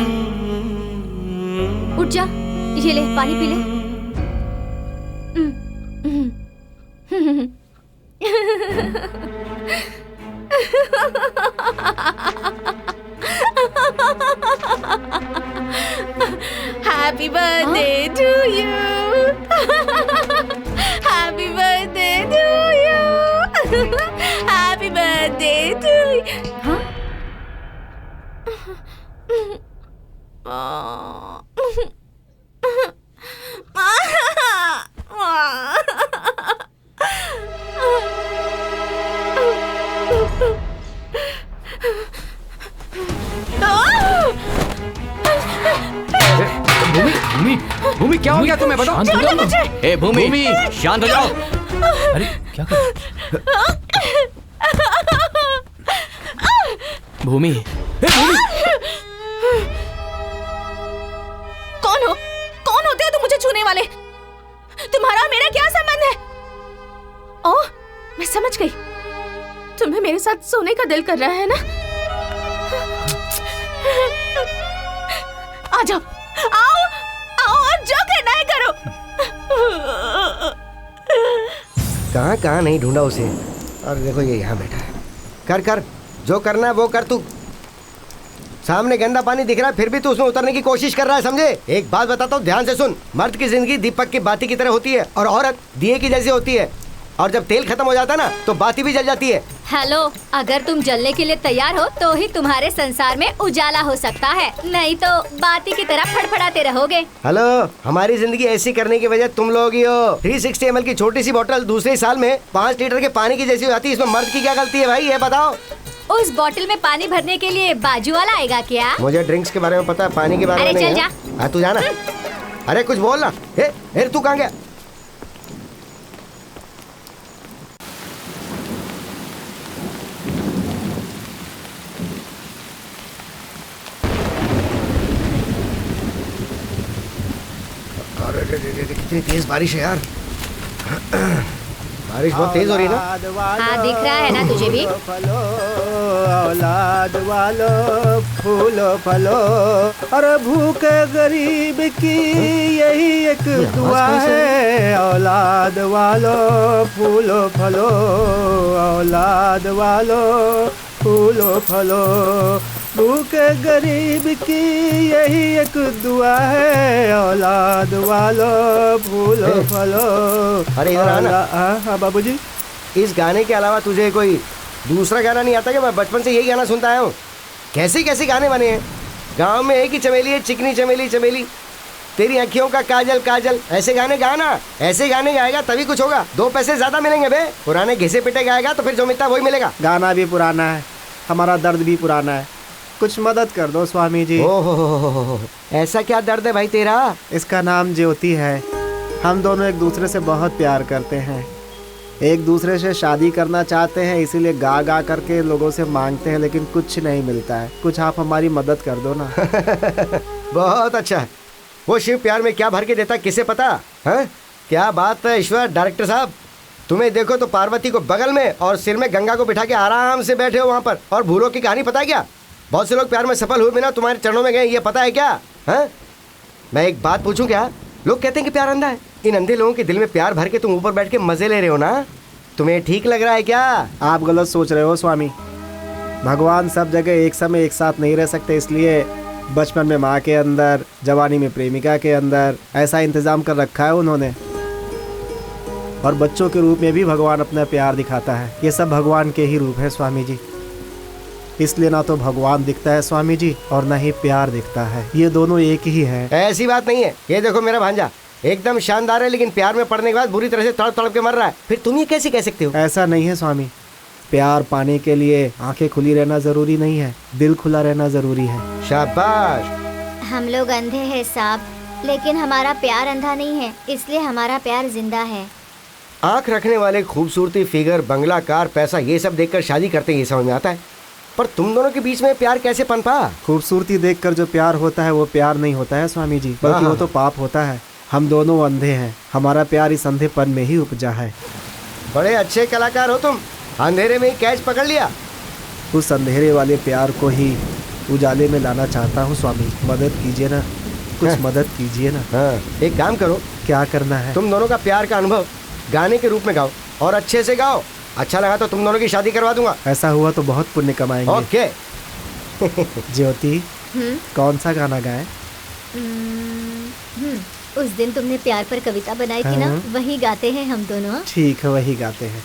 उठ जा, ये ले पानी पी ले। Happy birthday to you. Happy birthday to you. Happy birthday to you. हाँ? भूमि, भूमि, भूमि क्या हो गया तुम्हें? बताओ। ए भूमि, शांत हो जाओ। अरे क्या कर? भूमि, कौन हो? कौन होते हो तुम मुझे छूने वाले? तुम्हारा और मेरा क्या संबंध है? ओह, मैं समझ गई। तुम्हें मेरे साथ सोने का दिल कर रहा है ना? आ जाओ, आओ, आओ और जो करना है करो। कहाँ कहाँ नहीं ढूंढा उसे, और देखो ये यहाँ बैठा है। कर कर, जो करना है वो कर तू। सामने गंदा पानी दिख रहा है फिर भी तू उसमें उतरने की कोशिश कर रहा है, समझे? एक बात बताता हूँ, ध्यान से सुन। मर्द की जिंदगी दीपक की बाती की तरह होती है और औरत दिए की जैसी होती है, और जब तेल खत्म हो जाता है ना तो बाती भी जल जाती है। हेलो, अगर तुम जलने के लिए तैयार हो तो ही तुम्हारे संसार में उजाला हो सकता है, नहीं तो बाती की तरह फड़फड़ाते रहोगे। हेलो, हमारी जिंदगी ऐसी करने की वजह तुम लोग ही हो। 360 ml की छोटी सी बोतल दूसरे साल में 5 लीटर के पानी की जैसी हो जाती है। इसमें मर्द की क्या गलती है भाई, ये बताओ? उस बोतल में पानी भरने के लिए बाजू वाला आएगा क्या? मुझे ड्रिंक्स के बारे में पता है, पानी के बारे में अरे नहीं चल है। हाँ तू जाना। अरे कुछ बोल ना। तू कहाँ गया? कितनी तेज बारिश है यार। बारिश बहुत तेज हो रही है ना। हाँ दिख रहा है ना तुझे भी। फलो औलाद वालो फूलो फलो, अरे भूखे गरीब की यही एक दुआ है। औलाद वालो फूलो फलो, औलाद वालो फूलो फलो, भूखे गरीब की यही एक दुआ है। औलाद वालो फूलो फलो। अरे इधर आना। हाँ बाबूजी। इस गाने के अलावा तुझे कोई दूसरा गाना नहीं आता क्या? मैं बचपन से यही गाना सुनता आया हूँ। कैसे कैसे गाने बने हैं। गांव में एक ही चमेली है, चिकनी चमेली चमेली, तेरी अखियों का काजल काजल। ऐसे गाने गाना, ऐसे गाने गाएगा तभी कुछ होगा। 2 पैसे ज्यादा मिलेंगे बे। पुराने घिसे पिटे गाएगा तो फिर जो मिलता वही मिलेगा। गाना भी पुराना है, हमारा दर्द भी पुराना है, कुछ मदद कर दो स्वामी जी। ओहो, ऐसा क्या दर्द है भाई तेरा? इसका नाम ज्योति है। हम दोनों एक दूसरे से बहुत प्यार करते हैं, एक दूसरे से शादी करना चाहते हैं, इसीलिए गा गा करके लोगों से मांगते हैं, लेकिन कुछ नहीं मिलता है। कुछ आप हमारी मदद कर दो ना। बहुत अच्छा है। वो शिव प्यार में क्या भर के देता किसे पता है? क्या बात है ईश्वर। डायरेक्टर साहब, तुम्हें देखो तो पार्वती को बगल में और सिर में गंगा को बिठा के आराम से बैठे हो वहाँ पर। और भूलों की कहानी पता है क्या? बहुत से लोग प्यार में सफल हुए बिना तुम्हारे चरणों में गए, ये पता है क्या? हैं? मैं एक बात पूछूं क्या? लोग कहते हैं कि प्यार अंधा है। इन अंधे लोगों के दिल में प्यार भर के तुम ऊपर बैठ के मजे ले रहे हो ना। तुम्हें ठीक लग रहा है क्या? आप गलत सोच रहे हो स्वामी। भगवान सब जगह एक समय एक साथ नहीं रह सकते, इसलिए बचपन में माँ के अंदर, जवानी में प्रेमिका के अंदर ऐसा इंतजाम कर रखा है उन्होंने। और बच्चों के रूप में भी भगवान अपना प्यार दिखाता है। ये सब भगवान के ही रूप है स्वामी जी। इसलिए ना तो भगवान दिखता है स्वामी जी और ना ही प्यार दिखता है, ये दोनों एक ही है। ऐसी बात नहीं है। ये देखो मेरा भांजा एकदम शानदार है, लेकिन प्यार में पड़ने के बाद बुरी तरह से तड़प तड़प के मर रहा है। फिर तुम ये कैसे कह सकते हो? ऐसा नहीं है स्वामी। प्यार पाने के लिए आंखें खुली रहना जरूरी नहीं है, दिल खुला रहना जरूरी है। शाबाश। हम लोग अंधे हैं साहब, लेकिन हमारा प्यार अंधा नहीं है, इसलिए हमारा प्यार जिंदा है। आंख रखने वाले खूबसूरती, फिगर, बंगला, कार, पैसा, ये सब देखकर शादी करते हैं, ये समझ में आता है। पर तुम दोनों के बीच में प्यार कैसे पनपा? खूबसूरती देखकर जो प्यार होता है वो प्यार नहीं होता है स्वामी जी, बल्कि वो तो पाप होता है। हम दोनों अंधे हैं, हमारा प्यार इस अंधेपन में ही उपजा है। बड़े अच्छे कलाकार हो तुम, अंधेरे में ही कैच पकड़ लिया। उस अंधेरे वाले प्यार को ही उजाले में लाना चाहता हूँ स्वामी। मदद कीजिए ना, कुछ मदद कीजिए ना। एक काम करो। क्या करना है? तुम दोनों का प्यार का अनुभव गाने के रूप में गाओ, और अच्छे से गाओ। अच्छा लगा तो तुम दोनों की शादी करवा दूंगा। ऐसा हुआ तो बहुत पुण्य कमाएंगे। ओके। ज्योति, कौन सा गाना गाए? उस दिन तुमने प्यार पर कविता बनाई थी ना, वही गाते हैं हम दोनों। ठीक है, वही गाते हैं।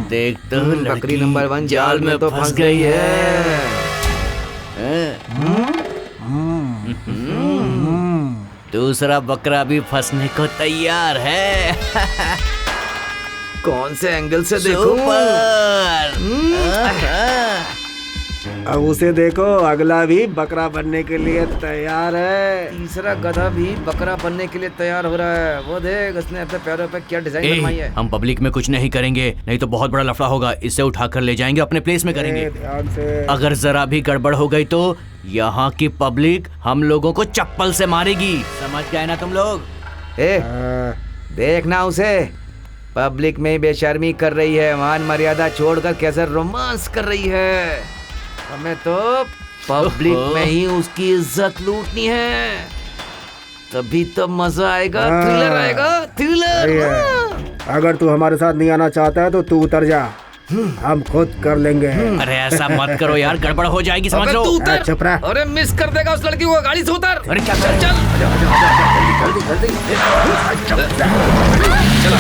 देख तो बकरी नंबर 1 जाल में तो फंस गई है। दूसरा बकरा भी फंसने को तैयार है। कौन से एंगल से देखूं? अब उसे देखो, अगला भी बकरा बनने के लिए तैयार है। तीसरा गधा भी बकरा बनने के लिए तैयार हो रहा है। वो देख, उसने अपने पैरों पे क्या डिजाइन बनवाई है। हम पब्लिक में कुछ नहीं करेंगे, नहीं तो बहुत बड़ा लफड़ा होगा। इसे उठाकर ले जाएंगे, अपने प्लेस में करेंगे। ध्यान से। अगर जरा भी गड़बड़ हो गई तो यहाँ की पब्लिक हम लोगों को चप्पल से मारेगी। समझ गए ना तुम लोग? देखना उसे, पब्लिक में बेशर्मी कर रही है, मान मर्यादा छोड़कर कैसे रोमांस कर रही है। हमें तो पब्लिक में ही उसकी इज्जत लूटनी है, तभी तो मजा आएगा। थ्रिलर आएगा, थ्रिलर। अगर तू हमारे साथ नहीं आना चाहता है तो तू उतर जा। हम खुद कर लेंगे। अरे ऐसा मत करो यार, गड़बड़ हो जाएगी, समझ लो। चुप रह। अरे मिस कर देगा उस लड़की को, गाड़ी से उतर। अरे क्या चल चल चला।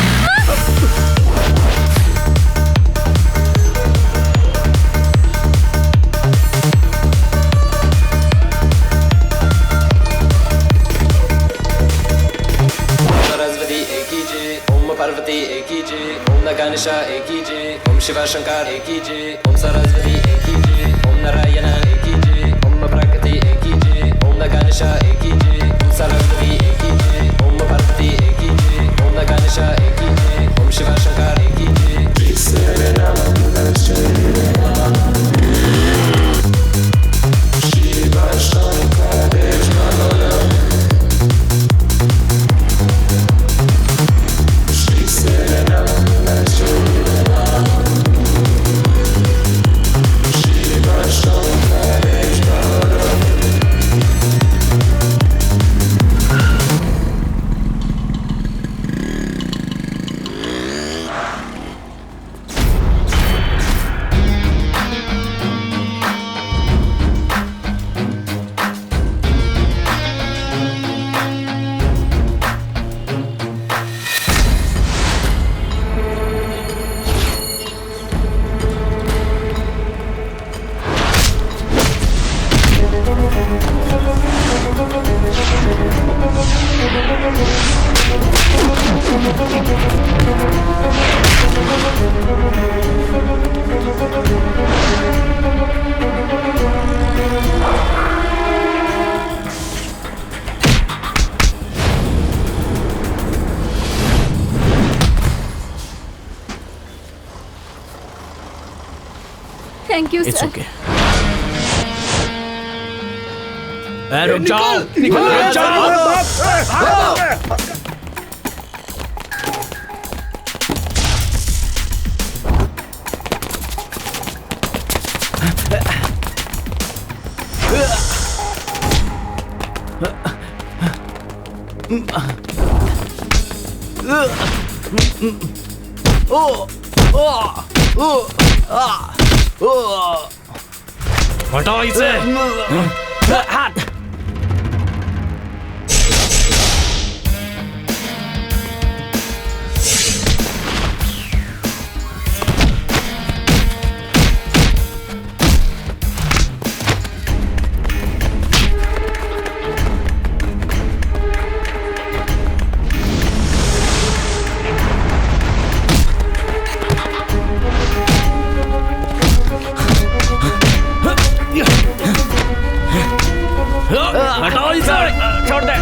सरस्वती एक ही जय, ओम पार्वती एक ही जय, ओम गणेश एक ही जय, ओम शिव शंकर एक ही जय, ओम सरस्वती एक ही जय, ओम नारायण एक ही जय, ओम प्रकृति एक ही जय, ओम गणेश एक ही जय, ओम सरस्वती एक ही जय, ओम पार्वती एक ही जय, ओम गणेश एक ही जय, ओम शिव शंकर एक ही जय। Thank you it's sir. Okay. रुक जाओ, निकल जाओ। हटाओ इसे। हटाओ इसे, छोड़ दे।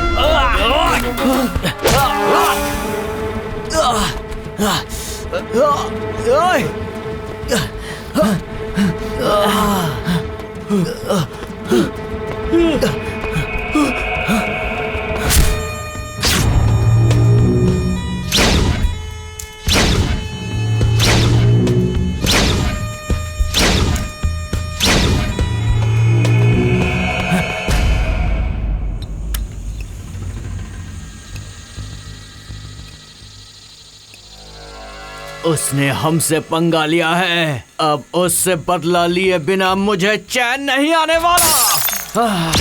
उसने हमसे पंगा लिया है, अब उससे बदला लिए बिना मुझे चैन नहीं आने वाला।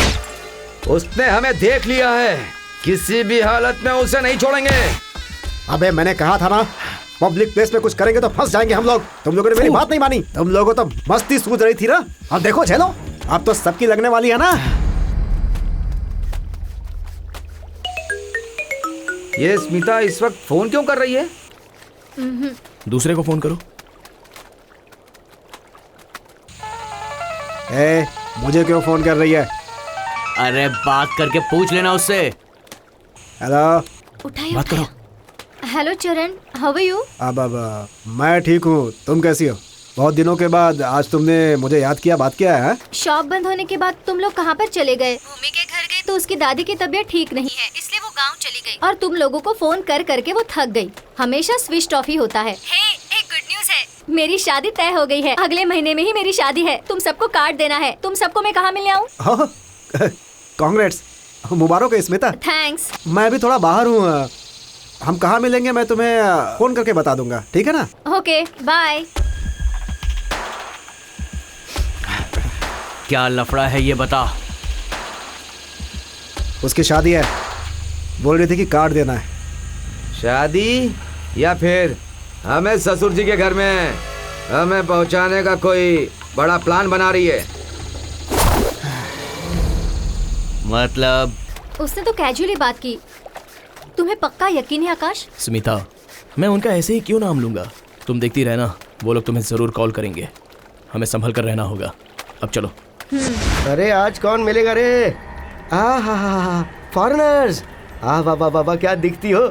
उसने हमें देख लिया है, किसी भी हालत में उसे नहीं छोड़ेंगे। अबे मैंने कहा था ना, पब्लिक प्लेस में कुछ करेंगे तो फंस जाएंगे हम लोग। तुम लोगों ने मेरी बात नहीं मानी। तुम लोगों तो मस्ती सूझ रही थी ना, अब देखो झेलो, अब तो सबकी लगने वाली है ना। ये स्मिता इस वक्त फोन क्यों कर रही है? दूसरे को फोन करो। मुझे क्यों फोन कर रही है? अरे बात करके पूछ लेना उससे। हेलो, उठाइए बात करो। हेलो चरण, हाउ आर यू? अब मैं ठीक हूँ, तुम कैसी हो? बहुत दिनों के बाद आज तुमने मुझे याद किया, बात किया है? शॉप बंद होने के बाद तुम लोग कहाँ पर चले गए? भूमि के घर गई तो उसकी दादी की तबीयत ठीक नहीं है, इसलिए वो गांव चली गई और तुम लोगों को फोन कर करके वो थक गई। हमेशा स्विच ऑफ ही होता है। एक गुड न्यूज है, मेरी शादी तय हो गई है। अगले महीने में ही मेरी शादी है। तुम सबको कार्ड देना है। तुम सबको मैं कहाँ मिलने आऊँ? कांग्रेट्स, मुबारक है स्मिता। थैंक्स। मैं भी थोड़ा बाहर हूँ, हम कहाँ मिलेंगे मैं तुम्हें फोन करके बता दूंगा, ठीक है ना? Okay, bye. क्या लफड़ा है ये बता। उसकी शादी है, बोल रही थी कि कार्ड देना है। शादी या फिर हमें ससुर जी के घर में हमें पहुंचाने का कोई बड़ा प्लान बना रही है? मतलब उसने तो कैजुअली बात की। तुम्हें पक्का यकीन है आकाश? स्मिता, मैं उनका ऐसे ही क्यों नाम लूंगा? तुम देखती रहना, वो लोग तुम्हें जरूर कॉल करेंगे। हमें संभल कर रहना होगा। अब चलो। अरे आज कौन मिलेगा रे? हा फॉरेनर्स। बाबा बाबा क्या दिखती हो।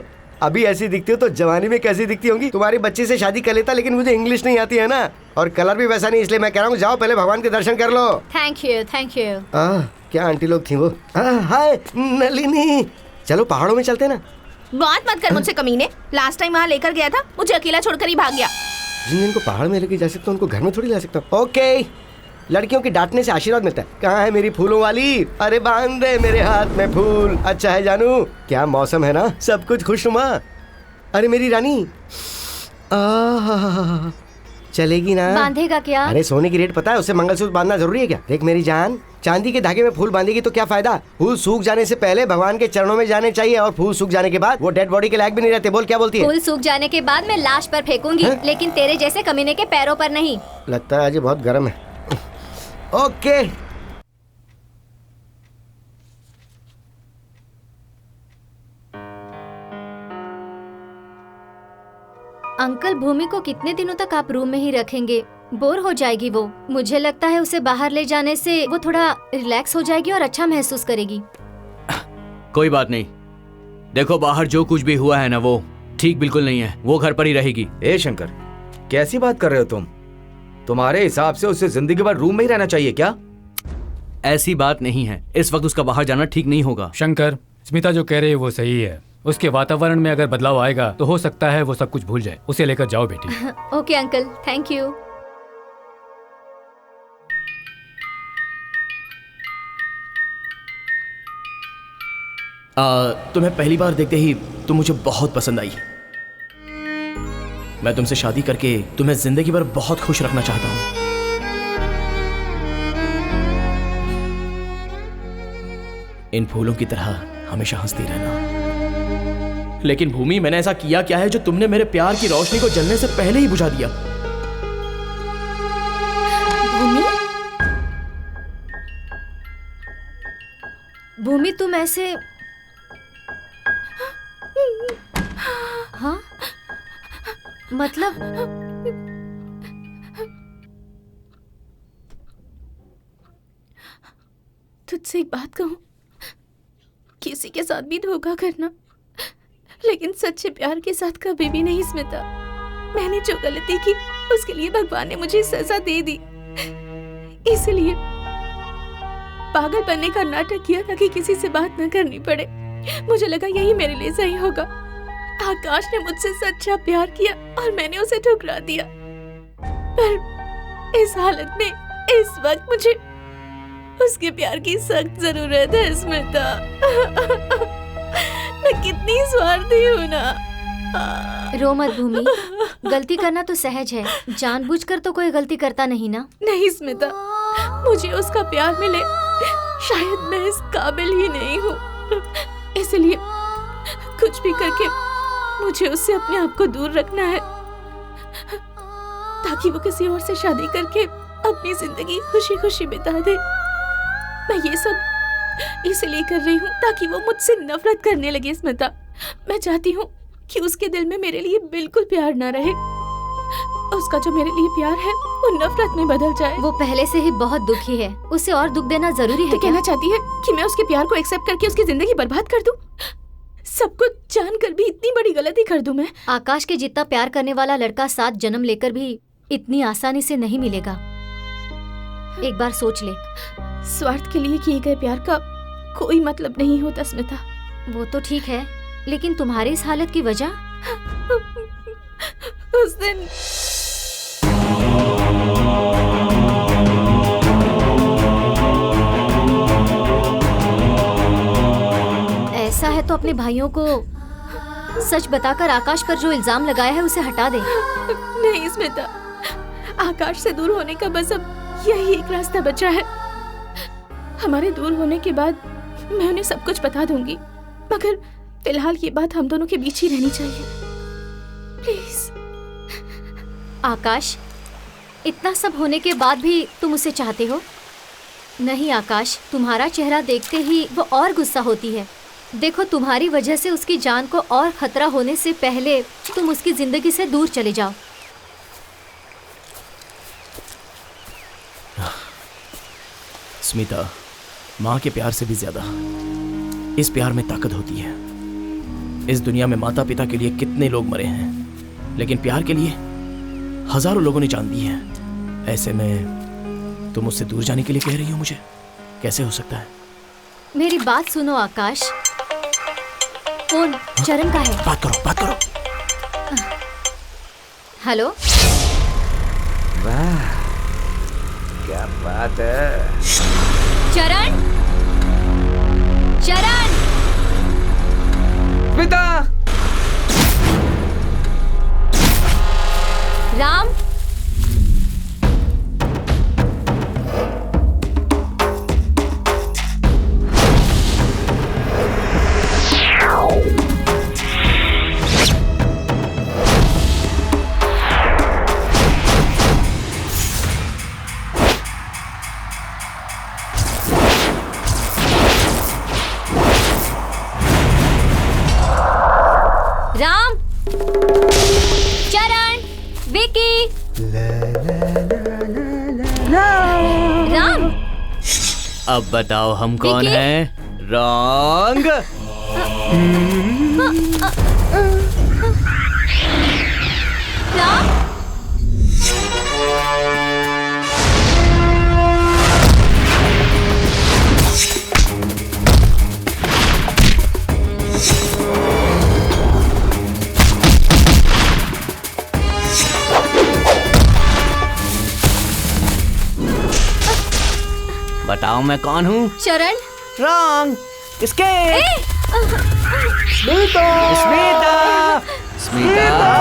अभी ऐसी दिखती हो तो जवानी में कैसी दिखती होंगी। तुम्हारी बच्ची से शादी कर लेता, लेकिन मुझे इंग्लिश नहीं आती है ना, और कलर भी वैसा नहीं, इसलिए मैं कह रहा हूँ जाओ पहले भगवान के दर्शन कर लो। Thank you thank you. क्या आंटी लोग थी वो। हाय नलिनी, चलो पहाड़ों में चलते ना। बात मत कर मुझसे कमीने। लास्ट टाइम वहाँ लेकर गया था, मुझे अकेला छोड़कर ही भाग गया। जिनको पहाड़ में लेके जा सकता हूँ उनको घर में थोड़ी ला सकता हूँ। ओके, लड़कियों की डांटने से आशीर्वाद मिलता है। कहाँ है मेरी फूलों वाली? अरे बांध दे मेरे हाथ में फूल। अच्छा है जानू, क्या मौसम है ना, सब कुछ खुशनुमा। अरे मेरी रानी, चलेगी ना? बांधेगा क्या? अरे सोने की रेट पता है, उससे मंगलसूत्र बांधना जरूरी है क्या? देख मेरी जान, चांदी के धागे में फूल बांधेगी तो क्या फायदा? फूल सूख जाने से पहले भगवान के चरणों में जाने चाहिए, और फूल सूख जाने के बाद वो डेड बॉडी के लायक भी नहीं रहते। बोल क्या बोलती है? फूल सूख जाने के बाद मैं लाश पर फेंकूंगी, लेकिन तेरे जैसे कमीने के पैरों पर नहीं। लगता है आज बहुत गर्म है। ओके अंकल, भूमि को कितने दिनों तक आप रूम में ही रखेंगे? बोर हो जाएगी वो। मुझे लगता है उसे बाहर ले जाने से वो थोड़ा रिलैक्स हो जाएगी और अच्छा महसूस करेगी। कोई बात नहीं, देखो बाहर जो कुछ भी हुआ है ना, वो ठीक बिल्कुल नहीं है। वो घर पर ही रहेगी। ए शंकर, कैसी बात कर रहे हो तुम? तुम्हारे हिसाब से उसे जिंदगी भर रूम में ही रहना चाहिए क्या? ऐसी बात नहीं है, इस वक्त उसका बाहर जाना ठीक नहीं होगा। शंकर, स्मिता जो कह रही है वो सही है। उसके वातावरण में अगर बदलाव आएगा तो हो सकता है वो सब कुछ भूल जाए। उसे लेकर जाओ बेटी। Okay uncle, thank you. तुम्हें पहली बार देखते ही तुम मुझे बहुत पसंद आई। मैं तुमसे शादी करके तुम्हें जिंदगी भर बहुत खुश रखना चाहता हूं। इन फूलों की तरह हमेशा हंसती रहना। लेकिन भूमि, मैंने ऐसा किया क्या है जो तुमने मेरे प्यार की रोशनी को जलने से पहले ही बुझा दिया? भूमि, तुम ऐसे हाँ मतलब तुझसे एक बात कहूं, किसी के साथ भी धोखा करना, लेकिन सच्चे प्यार के साथ कभी भी नहीं स्मिता। मैंने जो गलती की उसके लिए भगवान ने मुझे सजा दे दी, इसलिए पागल बनने का नाटक किया ताकि किसी से बात न करनी पड़े। मुझे लगा यही मेरे लिए सही होगा। आकाश ने मुझसे सच्चा प्यार किया और मैंने उसे ठुकरा दिया, पर इस हालत में इस वक्त मुझे उसके प्यार की सख्त जरूरत है स्मिता। मैं कितनी स्वार्थी हूँ ना। रो मत भूमि, गलती करना तो सहज है, जानबूझकर तो कोई गलती करता नहीं ना। नहीं स्मिता, मुझे उसका प्यार मिले, शायद मैं इस काबिल ही नहीं हूँ, इसलिए कुछ भी करके मुझे उससे अपने आप को दूर रखना है, ताकि वो किसी और से शादी करके अपनी जिंदगी खुशी खुशी बिता दे। मैं ये सब इसलिए कर रही हूँ ताकि वो मुझसे नफरत करने लगे स्मिता। मैं चाहती हूँ कि उसके दिल में मेरे लिए बिल्कुल प्यार ना रहे। उसका जो मेरे लिए प्यार है वो नफरत में बदल जाए। वो पहले से ही बहुत दुखी है, उसे और दुख देना जरूरी है। तो कहना चाहती है कि मैं उसके प्यार को एक्सेप्ट करके उसकी जिंदगी बर्बाद कर दूं? सब कुछ जानकर भी इतनी बड़ी गलती कर दूं मैं? आकाश के जितना प्यार करने वाला लड़का 7 जन्म लेकर भी इतनी आसानी से नहीं मिलेगा। एक बार सोच ले। स्वार्थ के लिए किए गए प्यार का कोई मतलब नहीं होता स्मिता। वो तो ठीक है, लेकिन तुम्हारी इस हालत की वजह? उस दिन ऐसा है तो अपने भाइयों को सच बताकर आकाश पर जो इल्जाम लगाया है उसे हटा दे। नहीं स्मिता, आकाश से दूर होने का बस अब यही एक रास्ता बचा है। हमारे दूर होने के बाद मैं उन्हें सब कुछ बता दूंगी, मगर फिलहाल ये बात हम दोनों के बीच ही रहनी चाहिए, प्लीज। आकाश, इतना सब होने के बाद भी तुम उसे चाहते हो? नहीं आकाश, तुम्हारा चेहरा देखते ही वो और गुस्सा होती है। देखो, तुम्हारी वजह से उसकी जान को और खतरा होने से पहले तुम उसकी जिंदगी से दूर चले जाओ। स्मिता, माँ के प्यार से भी ज्यादा इस प्यार में ताकत होती है। इस दुनिया में माता पिता के लिए कितने लोग मरे हैं, लेकिन प्यार के लिए हजारों लोगों ने जान दी है। ऐसे में तुम मुझसे दूर जाने के लिए कह रही हो मुझे? कैसे हो सकता है? मेरी बात सुनो आकाश। फोन चरण का है। बात करो, बात करो। हेलो। वाह, क्या बात है। चरण, चरण। पिता। राम। राम, चरण, विकी। राम। अब बताओ हम कौन हैं? रॉन्ग। राम। बताओ मैं कौन हूँ? चरण। रॉन्ग। किसके? स्मिता। स्मिता। स्मिता।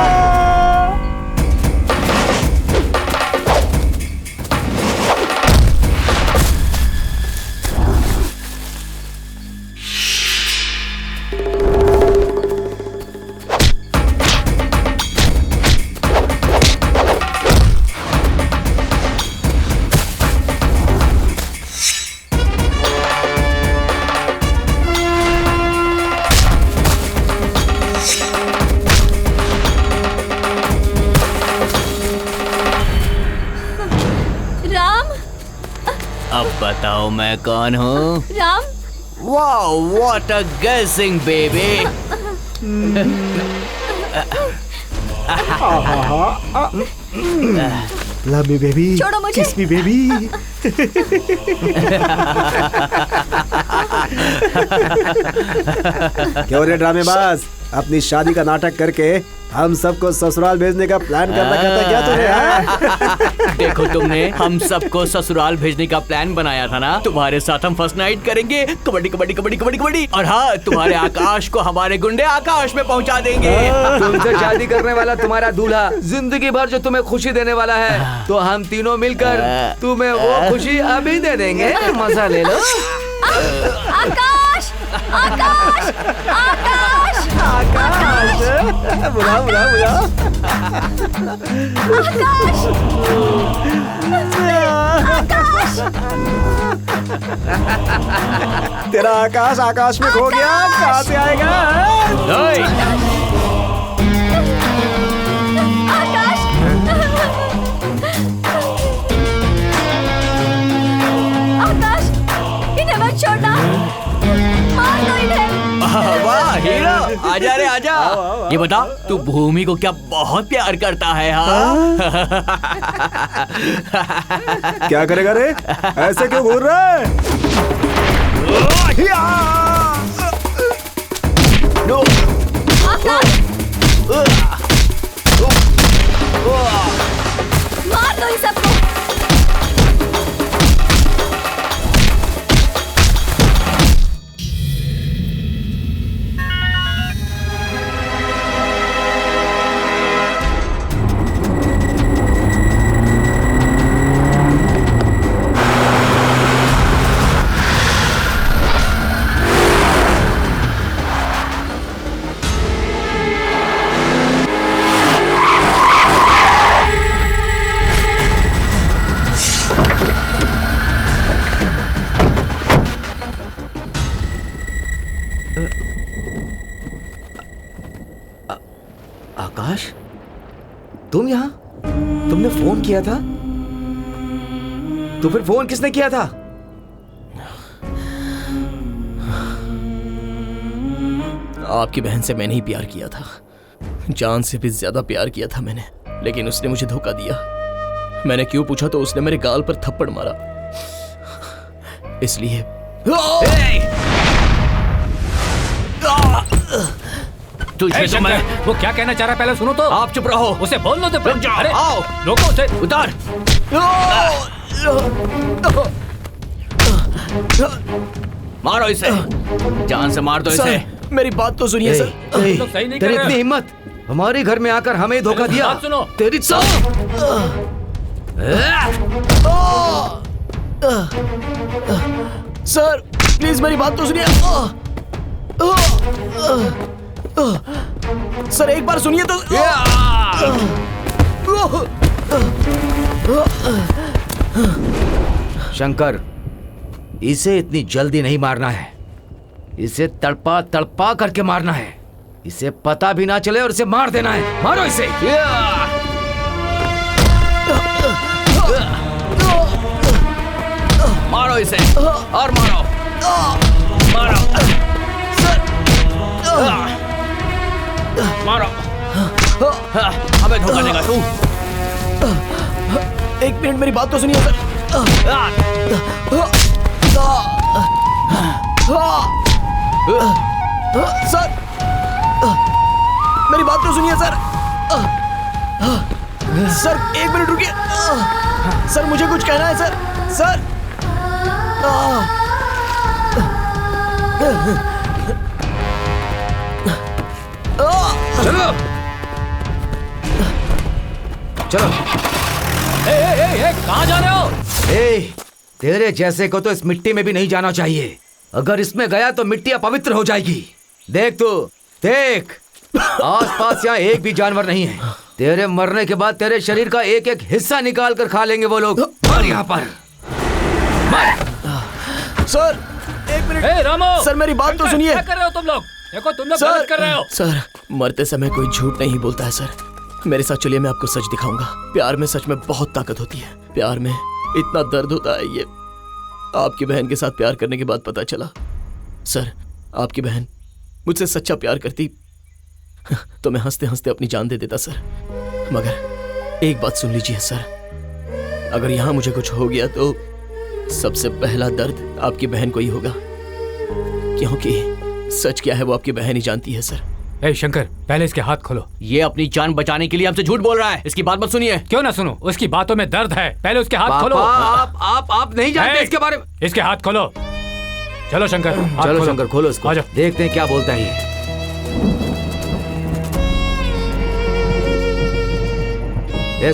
अब बताओ मैं कौन हूँ? राम। वाओ, व्हाट अ गेसिंग बेबी। Love me baby. छोड़ो मुझे। किस मी बेबी। क्यों रे ड्रामेबाज, अपनी शादी का नाटक करके हम सबको ससुराल भेजने का प्लान कर रखा था क्या तूने? देखो, तुमने हम सबको ससुराल भेजने का प्लान बनाया था ना। तुम्हारे साथ हम फर्स्ट नाइट करेंगे, कबड्डी कबड्डी कबड्डी कबड्डी कबड्डी, और हाँ, तुम्हारे आकाश को हमारे गुंडे आकाश में पहुंचा देंगे। तुमसे शादी करने वाला तुम्हारा दूल्हा जिंदगी भर जो तुम्हें खुशी देने वाला है, तो हम तीनों मिलकर तुम्हें वो खुशी अभी दे देंगे। मजा ले लो। आकाश, आकाश, आकाश, आकाश। बुला बुला बुला। आकाश, तेरा आकाश आकाश में खो गया, कहाँ से आएगा? आकाश, आकाश, इन्हें मत छोड़ना, मार दो इन्हें। वाह हीरो, आजा रे आजा। ये बता, तू भूमि को क्या बहुत प्यार करता है? हाँ। क्या करेगा रे? ऐसे क्यों घूर रहा है? मार दो इन सबको। आकाश, तुम यहाँ? तुमने फोन किया था? तो फिर फोन किसने किया था? आपकी बहन से मैंने ही प्यार किया था, जान से भी ज्यादा प्यार किया था मैंने, लेकिन उसने मुझे धोखा दिया। मैंने क्यों पूछा तो उसने मेरे गाल पर थप्पड़ मारा, इसलिए तुझे तो मैं वो क्या कहना चाह रहा है पहले सुनो तो। आप चुप रहो, उसे बोल लो तो। अरे आओ, रोको उसे। उतार। मारो इसे, जान से मार दो इसे। मेरी बात तो सुनिए सर। तेरी इतनी हिम्मत, हमारे घर में आकर हमें धोखा दिया। सुनो तेरी सर प्लीज मेरी बात तो सुनिए। सर एक बार सुनिए तो। शंकर, इसे इतनी जल्दी नहीं मारना है, इसे तड़पा तड़पा करके मारना है, इसे पता भी ना चले और इसे मार देना है। मारो इसे। मारो इसे और मारो मारो मारो। हमें धोखा देगा तू। एक मिनट मेरी बात तो सुनिए सर। सर मेरी बात तो सुनिए सर। सर एक मिनट रुकिए सर, मुझे कुछ कहना है सर। सर चलो चलो। कहाँ जा रहे हो? तेरे जैसे को तो इस मिट्टी में भी नहीं जाना चाहिए। अगर इसमें गया तो मिट्टी अपवित्र हो जाएगी। देख तू, देख आसपास यहाँ एक भी जानवर नहीं है। तेरे मरने के बाद तेरे शरीर का एक एक हिस्सा निकाल कर खा लेंगे वो लोग। और यहाँ पर सर एक मिनट। रामो, सर मेरी बात तो सुनिए। क्या कर रहे हो तुम लोग? देखो तुम लोग गलत कर रहे हो। सर मरते समय कोई झूठ नहीं बोलता है सर। मेरे साथ चलिए, मैं आपको सच दिखाऊंगा। प्यार में सच में बहुत ताकत होती है, प्यार में इतना दर्द होता है। ये आपकी बहन के साथ प्यार करने के बाद पता चला। सर आपकी बहन मुझसे सच्चा प्यार करती तो मैं हंसते हंसते अपनी जान दे देता सर। मगर एक बात सुन लीजिए सर, अगर यहाँ मुझे कुछ हो गया तो सबसे पहला दर्द आपकी बहन को ही होगा, क्योंकि सच क्या है वो आपकी बहन ही जानती है सर। ए शंकर, पहले इसके हाथ खोलो। ये अपनी जान बचाने के लिए हमसे झूठ बोल रहा है, इसकी बात मत सुनिए। क्यों ना सुनो, उसकी बातों में दर्द है। पहले उसके हाथ खोलो। आप नहीं जानते इसके बारे में। इसके हाथ खोलो। चलो शंकर, चलो शंकर खोलो इसको, देखते हैं क्या बोलता है ये।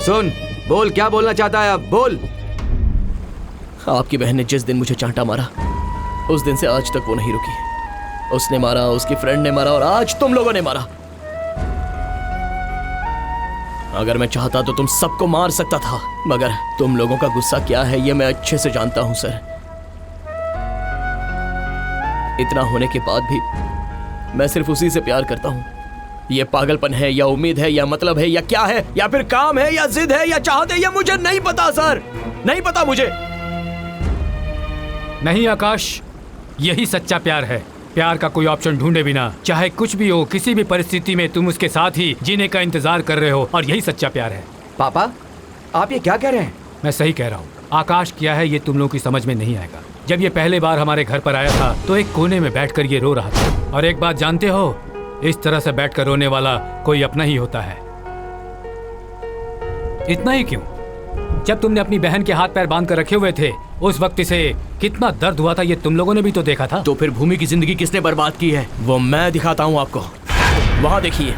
सुन, बोल क्या बोलना चाहता है अब, बोल। आपकी बहन ने जिस दिन मुझे चांटा मारा उस दिन से आज तक वो नहीं रुकी। उसने मारा, उसकी फ्रेंड ने मारा और आज तुम लोगों ने मारा। अगर मैं चाहता तो तुम सबको मार सकता था, मगर तुम लोगों का गुस्सा क्या है ये मैं अच्छे से जानता हूं सर। इतना होने के बाद भी मैं सिर्फ उसी से प्यार करता हूं। ये पागलपन है या उम्मीद है या मतलब है या क्या है, या फिर काम है या जिद है या चाहत है, ये मुझे नहीं पता सर, नहीं पता मुझे। नहीं आकाश, यही सच्चा प्यार है। प्यार का कोई ऑप्शन ढूंढे बिना, चाहे कुछ भी हो, किसी भी परिस्थिति में तुम उसके साथ ही जीने का इंतजार कर रहे हो, और यही सच्चा प्यार है। पापा, आप ये क्या कह रहे हैं? मैं सही कह रहा हूँ। आकाश क्या है ये तुम लोगों की समझ में नहीं आएगा। जब ये पहले बार हमारे घर पर आया था तो एक कोने में बैठकर ये रो रहा था। और एक बात जानते हो, इस तरह से बैठकर रोने वाला कोई अपना ही होता है। इतना ही क्यों, जब तुमने अपनी बहन के हाथ पैर बांध कर रखे हुए थे उस वक्त इसे कितना दर्द हुआ था ये तुम लोगों ने भी तो देखा था। तो फिर भूमि की जिंदगी किसने बर्बाद की है वो मैं दिखाता हूँ आपको। वहां देखिए।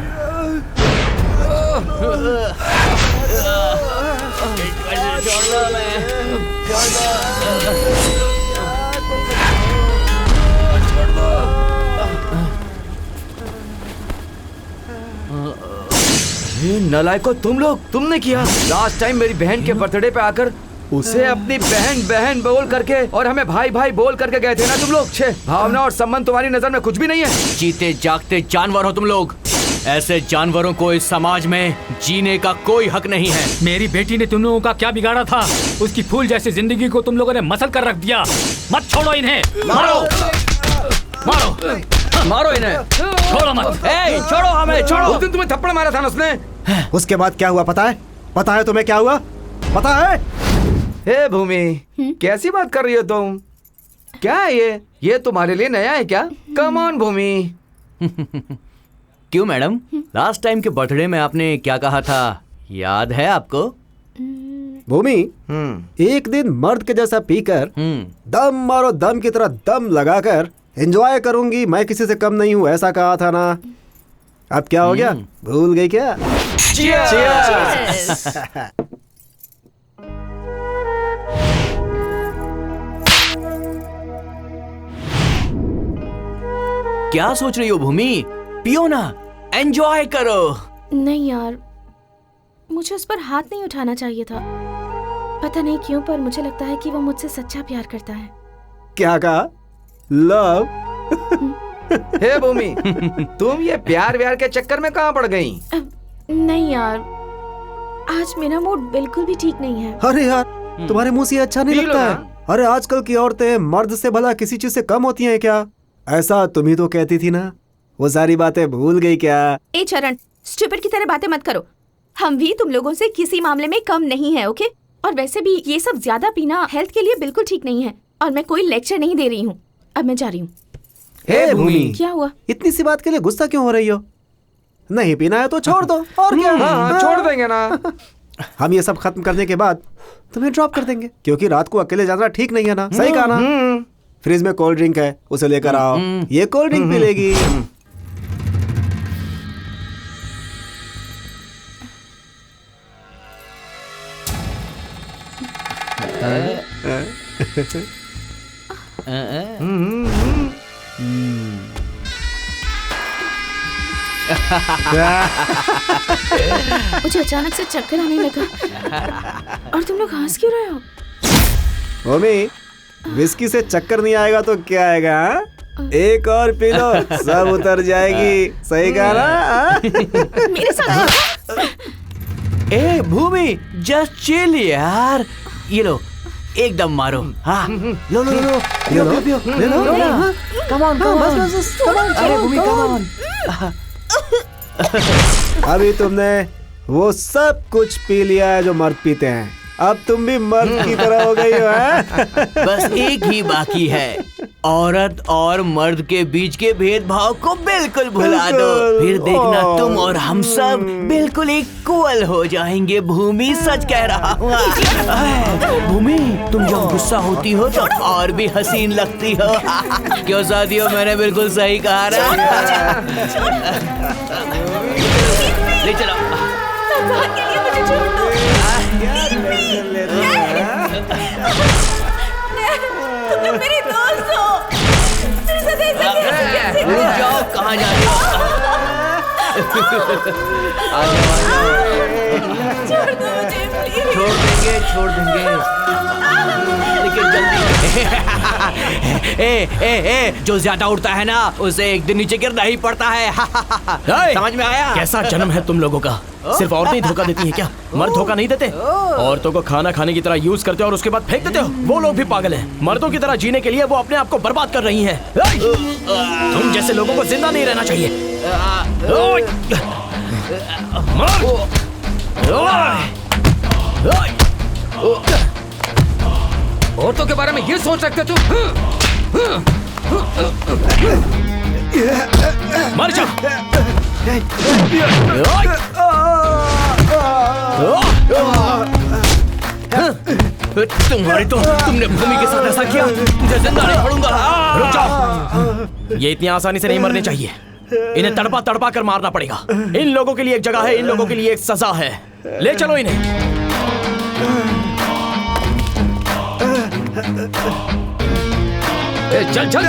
नालायकों, तुम लोग, तुमने किया। लास्ट टाइम मेरी बहन के बर्थडे पे आकर उसे अपनी बहन बहन बोल करके और हमें भाई भाई बोल करके गए थे ना तुम लोग। छे, भावना और संबंध तुम्हारी नजर में कुछ भी नहीं है। जीते जागते जानवर हो तुम लोग। ऐसे जानवरों को इस समाज में जीने का कोई हक नहीं है। मेरी बेटी ने तुम लोगों का क्या बिगाड़ा था? उसकी फूल जैसी जिंदगी को तुम लोगों ने मसल कर रख दिया। मत छोड़ो इन्हें, मारो मारो मारो इन्हें, छोड़ो मत। ए, छोड़ो हमें, छोड़ो। उस दिन तुम्हें थप्पड़ मारा था ना उसने। उसके बाद क्या हुआ पता है? पता है तुम्हें क्या हुआ? पता है? हे भूमि, कैसी बात कर रही हो तुम? क्या है ये तुम्हारे लिए नया है क्या? कम ऑन भूमि। क्यों मैडम, लास्ट टाइम के बर्थडे में आपने क्या कहा था, याद है आपको? भूमि, एक दिन मर्द के जैसा पीकर दम मारो दम की तरह दम लगाकर एंजॉय करूंगी, मैं किसी से कम नहीं हूँ, ऐसा कहा था ना। अब क्या हो गया, भूल गई क्या? Cheers! क्या सोच रही हो भूमि? पियो ना, एंजॉय करो। नहीं यार, मुझे उस पर हाथ नहीं उठाना चाहिए था। पता नहीं क्यों, पर मुझे लगता है कि वो मुझसे सच्चा प्यार करता है। क्या कहा? लव? हे भूमि, तुम ये प्यार व्यार के चक्कर में कहाँ पड़ गई? नहीं यार, आज मेरा मूड बिल्कुल भी ठीक नहीं है। अरे यार, तुम्हारे मुंह से अच्छा नहीं लगता है। अरे आजकल की औरतें मर्द से भला किसी चीज से कम होती हैं क्या? ऐसा तुम ही तो कहती थी ना। वो सारी बातें भूल गई क्या? ए चरण, स्टूपिड की तरह बातें मत करो। हम भी तुम लोगों से किसी मामले में कम नहीं है, ओके? और वैसे भी ये सब ज्यादा पीना हेल्थ के लिए बिल्कुल ठीक नहीं है। और मैं कोई लेक्चर नहीं दे रही हूँ, अब मैं जा रही हूँ। हे भूमि, क्या हुआ? इतनी सी बात के लिए गुस्सा क्यों हो रही हो? नहीं पीना है तो छोड़ दो, और क्या? हाँ, छोड़ देंगे ना। हम ये सब खत्म करने के बाद तुम्हें ड्रॉप कर देंगे, क्योंकि रात को अकेले जाना ठीक नहीं है ना। सही कहा ना? फ्रिज में कोल्ड ड्रिंक है, उसे लेकर आओ, ये कोल्ड ड्रिंक पी लेगी। मुझे अचानक से चक्कर आने लगा। और तुम लोग हंस क्यों रहे हो? मम्मी, विस्की से चक्कर नहीं आएगा तो क्या आएगा? एक और पी लो, सब उतर जाएगी। सही कहा ना? मेरे साथ ए भूमि, जस्ट चिल यार। ये लो, एकदम मारो। हाँ, लो लो लो लो, कम ऑन, अरे भूमि कम ऑन। अभी तुमने वो सब कुछ पी लिया है जो मर्द पीते हैं। अब तुम भी मर्द की तरह हो गई हो, हैं? बस एक ही बाकी है, औरत और मर्द के बीच के भेदभाव को बिल्कुल भुला दो। फिर देखना तुम और हम सब बिल्कुल इक्वल हो जाएंगे। भूमि, सच कह रहा हूँ। भूमि, तुम जब गुस्सा होती हो तो और भी हसीन लगती हो। क्यों साथियों, मैंने बिल्कुल सही कहा ना? ले चलो। तुम मेरे दोस्त हो। मेरे साथ ऐसे रुक जाओ, कहाँ जा रही हो? छोड़ दो मुझे, प्लीज। छोड़ देंगे लेकिन जल्दी। ए, जो ज्यादा उड़ता है ना, उसे एक दिन नीचे गिरना ही पड़ता है। समझ में आया? कैसा जन्म है तुम लोगों का? सिर्फ औरतें ही धोखा देती हैं क्या? मर्द धोखा नहीं देते? औरतों को खाना खाने की तरह यूज करते हो और उसके बाद फेंक देते हो। वो लोग भी पागल हैं। मर्दों की तरह जीने के लिए वो अपने आप को बर्बाद कर रही हैं। तुम जैसे लोगों को जिंदा नहीं रहना चाहिए। औरतों के बारे में ये सोच रखते तुम? मर जा। तुम्हारी तो, तुमने भूमि के साथ ऐसा किया, तुझे जिंदा नहीं छोड़ूंगा। रुक जाओ। ये इतनी आसानी से नहीं मरने चाहिए। इन्हें तड़पा तड़पा कर मारना पड़ेगा। इन लोगों के लिए एक जगह है, इन लोगों के लिए एक सजा है। ले चलो इन्हें। चल चल।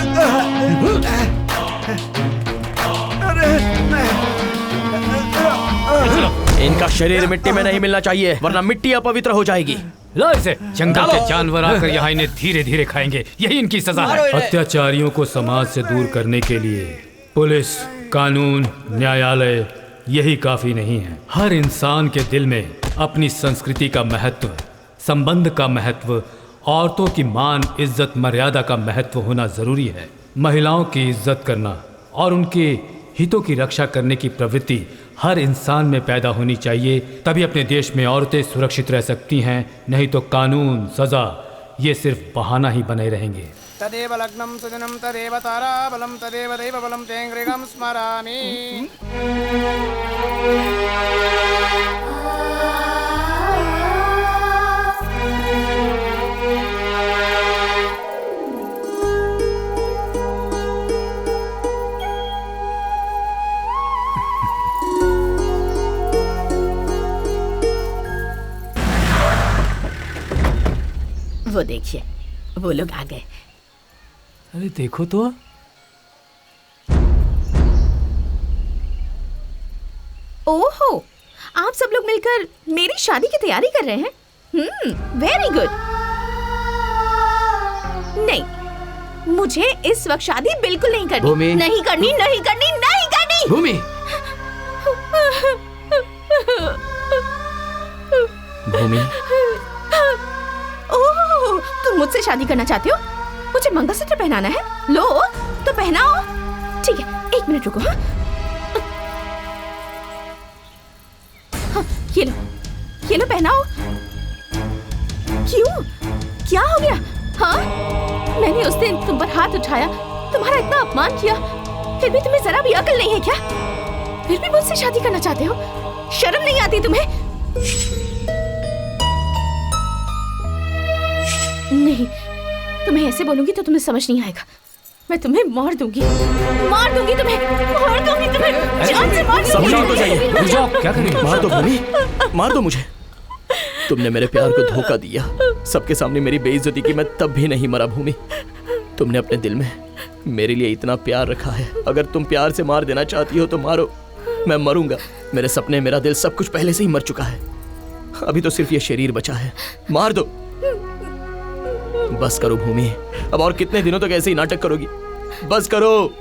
इनका शरीर मिट्टी में नहीं मिलना चाहिए, वरना मिट्टी अपवित्र हो जाएगी। लो इसे। जंगल के जानवर आकर यहाँ इन्हें धीरे धीरे खाएंगे, यही इनकी सजा है। अत्याचारियों को समाज से दूर करने के लिए पुलिस, कानून, न्यायालय यही काफी नहीं है। हर इंसान के दिल में अपनी संस्कृति का महत्व, संबंध का महत्व, औरतों की मान, इज्जत, मर्यादा का महत्व होना जरूरी है। महिलाओं की इज्जत करना और उनके हितों की रक्षा करने की प्रवृत्ति हर इंसान में पैदा होनी चाहिए, तभी अपने देश में औरतें सुरक्षित रह सकती हैं। नहीं तो कानून, सजा ये सिर्फ बहाना ही बने रहेंगे। तदेव लग्नं सुदिनं तदेव ताराबलं तदेव दैवबलं तेङ्गृगं स्मरामि। वो देखिए, वो लोग आ गए। अरे देखो तो, ओहो, आप सब लोग मिलकर मेरी शादी की तैयारी कर रहे हैं। Very good. नहीं, मुझे इस वक्त शादी बिल्कुल नहीं करनी। भूमि। नहीं करनी, नहीं करनी, नहीं करनी। भूमि। भूमि। ओह, तुम मुझसे शादी करना चाहते हो? मुझे मंगलसूत्र पहनाना है। लो तो पहनाओ। ठीक है, 1 मिनट रुको। हाँ, ये लो पहनाओ। क्यों? क्या हो गया? हाँ, मैंने उस दिन तुम पर हाथ उठाया, तुम्हारा इतना अपमान किया, फिर भी तुम्हें जरा भी अकल नहीं है क्या? फिर भी मुझसे शादी करना चाहते हो? शर्म नहीं आती तुम्हें? नहीं, तुम्हें ऐसे बोलूंगी तो तुम्हें समझ नहीं आएगा। मैं तुम्हें मार दूंगी तुम्हें, मार दूंगी तुम्हें, जान से मार दूंगी। समझाओ तो सही। क्या करें? मार दो भूमि, मार दो मुझे। तुमने मेरे प्यार को धोखा दिया, सबके सामने मेरी बेइज्जती की। मैं तब भी नहीं मरा भूमि। तुमने अपने दिल में मेरे लिए इतना प्यार रखा है। अगर तुम प्यार से मार देना चाहती हो तो मारो, मैं मरूंगा। मेरे सपने, मेरा दिल, सब कुछ पहले से ही मर चुका है। अभी तो सिर्फ ये शरीर बचा है। मार दो। बस करो भूमि, अब और कितने दिनों तक ऐसे ही नाटक करोगी? बस करो।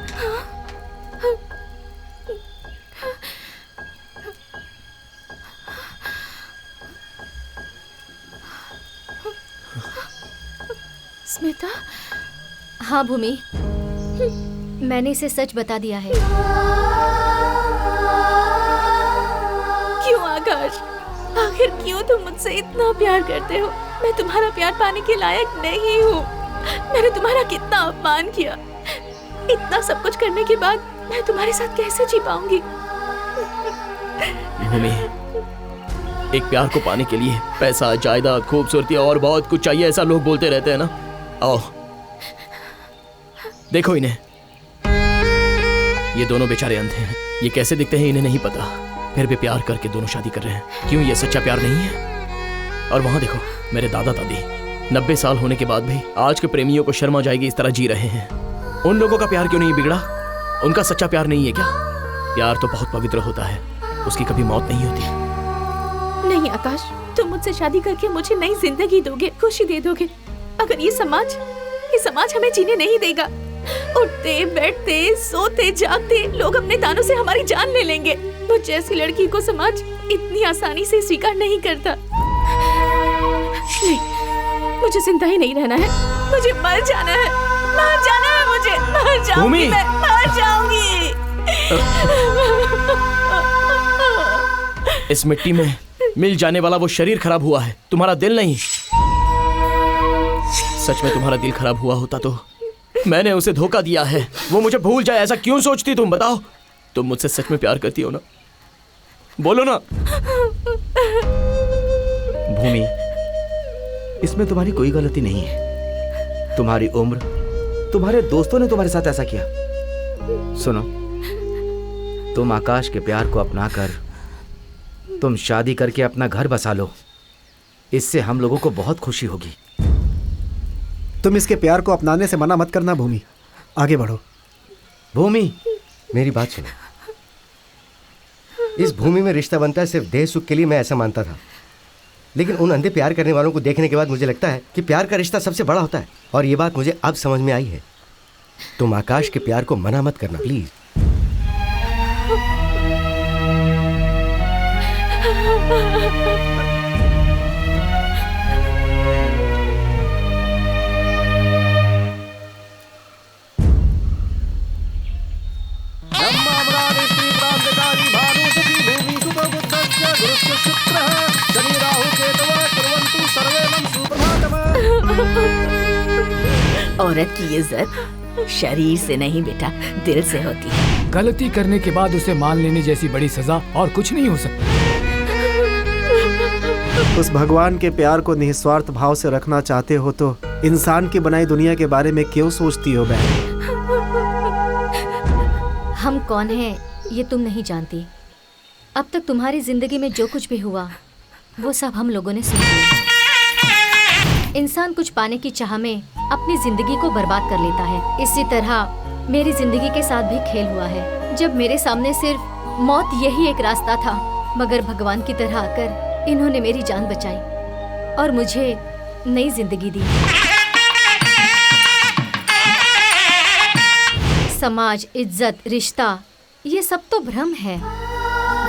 स्मिता। हाँ भूमि, मैंने इसे सच बता दिया है। क्यों आकाश, आखिर क्यों तुम मुझसे इतना प्यार करते हो? मैं तुम्हारा प्यार पाने के लायक नहीं हूँ। मैंने तुम्हारा कितना अपमान किया। इतना सब कुछ करने के बाद मैं तुम्हारे साथ कैसे जी पाऊंगी? भूमि, एक प्यार को पाने के लिए पैसा, जायदाद, खूबसूरती और बहुत कुछ चाहिए, ऐसा लोग बोलते रहते हैं ना। आओ देखो इन्हें, ये दोनों बेचारे अंधे हैं। ये कैसे दिखते हैं इन्हें नहीं पता, फिर भी प्यार करके दोनों शादी कर रहे हैं। क्यों ये सच्चा प्यार नहीं है? और वहां देखो मेरे दादा दादी 90 साल होने के बाद भी आज के प्रेमियों को शर्म आ जाएगी इस तरह जी रहे हैं। उन लोगों का प्यार क्यों नहीं बिगड़ा? उनका सच्चा प्यार नहीं है क्या? प्यार तो बहुत पवित्र होता है, उसकी कभी मौत नहीं होती। नहीं आकाश, तुम मुझसे शादी करके मुझे नई जिंदगी दोगे, खुशी दे दोगे। अगर ये समाज हमें जीने नहीं देगा, उठते बैठते सोते जागते लोग अपने दानों से हमारी जान ले लेंगे। मुझ जैसी लड़की को समाज इतनी आसानी से स्वीकार नहीं करता। नहीं, मुझे जिंदा ही नहीं रहना है, मुझे मर जाना है, मर जाना है, मुझे मर जाऊंगी, मैं मर जाऊंगी। इस मिट्टी में मिल जाने वाला वो शरीर खराब हुआ है, तुम्हारा दिल नहीं। सच में तुम्हारा दिल खराब हुआ होता तो मैंने उसे धोखा दिया है, वो मुझे भूल जाए, ऐसा क्यों सोचती तुम? बताओ, तुम मुझसे सच में प्यार करती हो ना? बोलो ना। भूमि, इसमें तुम्हारी कोई गलती नहीं है। तुम्हारी उम्र, तुम्हारे दोस्तों ने तुम्हारे साथ ऐसा किया। सुनो, तुम आकाश के प्यार को अपनाकर तुम शादी करके अपना घर बसा लो, इससे हम लोगों को बहुत खुशी होगी। तुम इसके प्यार को अपनाने से मना मत करना भूमि, आगे बढ़ो। भूमि, मेरी बात सुनो। इस भूमि में रिश्ता बनता है सिर्फ देह सुख के लिए, मैं ऐसा मानता था। लेकिन उन अंधे प्यार करने वालों को देखने के बाद मुझे लगता है कि प्यार का रिश्ता सबसे बड़ा होता है, और ये बात मुझे अब समझ में आई है। तुम आकाश के प्यार को मना मत करना प्लीज। औरत की इज्जत शरीर से नहीं बेटा, दिल से होती है। गलती करने के बाद उसे मान लेने जैसी बड़ी सजा और कुछ नहीं हो सकता। उस भगवान के प्यार को निस्वार्थ भाव से रखना चाहते हो तो इंसान की बनाई दुनिया के बारे में क्यों सोचती हो बहन? हम कौन हैं ये तुम नहीं जानती। अब तक तुम्हारी जिंदगी में जो कुछ भी हुआ वो सब हम लोगों ने सुन लिया। इंसान कुछ पाने की चाह में अपनी जिंदगी को बर्बाद कर लेता है। इसी तरह मेरी जिंदगी के साथ भी खेल हुआ है। जब मेरे सामने सिर्फ मौत यही एक रास्ता था, मगर भगवान की तरह आकर इन्होंने मेरी जान बचाई और मुझे नई जिंदगी दी। समाज, इज्जत, रिश्ता, ये सब तो भ्रम है।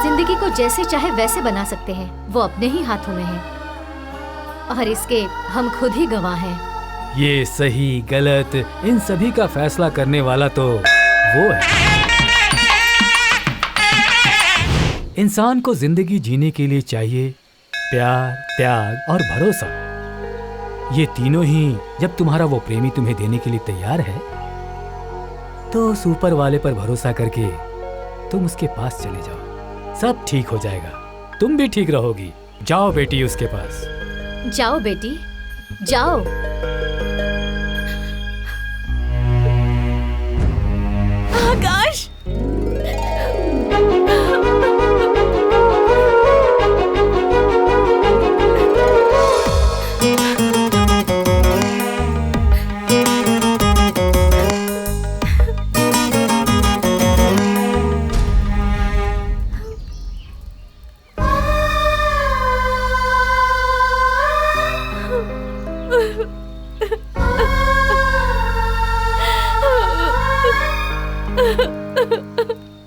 जिंदगी को जैसे चाहे वैसे बना सकते हैं, वो अपने ही हाथों में है और इसके हम खुद ही गवाह हैं। ये सही गलत इन सभी का फैसला करने वाला तो वो है। इंसान को जिंदगी जीने के लिए चाहिए प्यार, त्याग और भरोसा। ये तीनों ही जब तुम्हारा वो प्रेमी तुम्हें देने के लिए तैयार है तो उस ऊपर वाले पर भरोसा करके तुम उसके पास चले जाओ। सब ठीक हो जाएगा, तुम भी ठीक रहोगी। जाओ बेटी उसके पास। जाओ बेटी, जाओ। आकाश,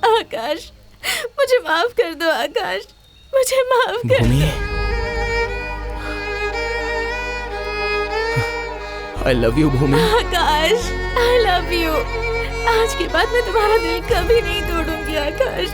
आकाश, मुझे माफ कर दो आकाश, मुझे माफ कर दो। I love you Bhumi. Akash, I love you। आज के बाद मैं तुम्हारा दिल कभी नहीं तोड़ूंगी आकाश।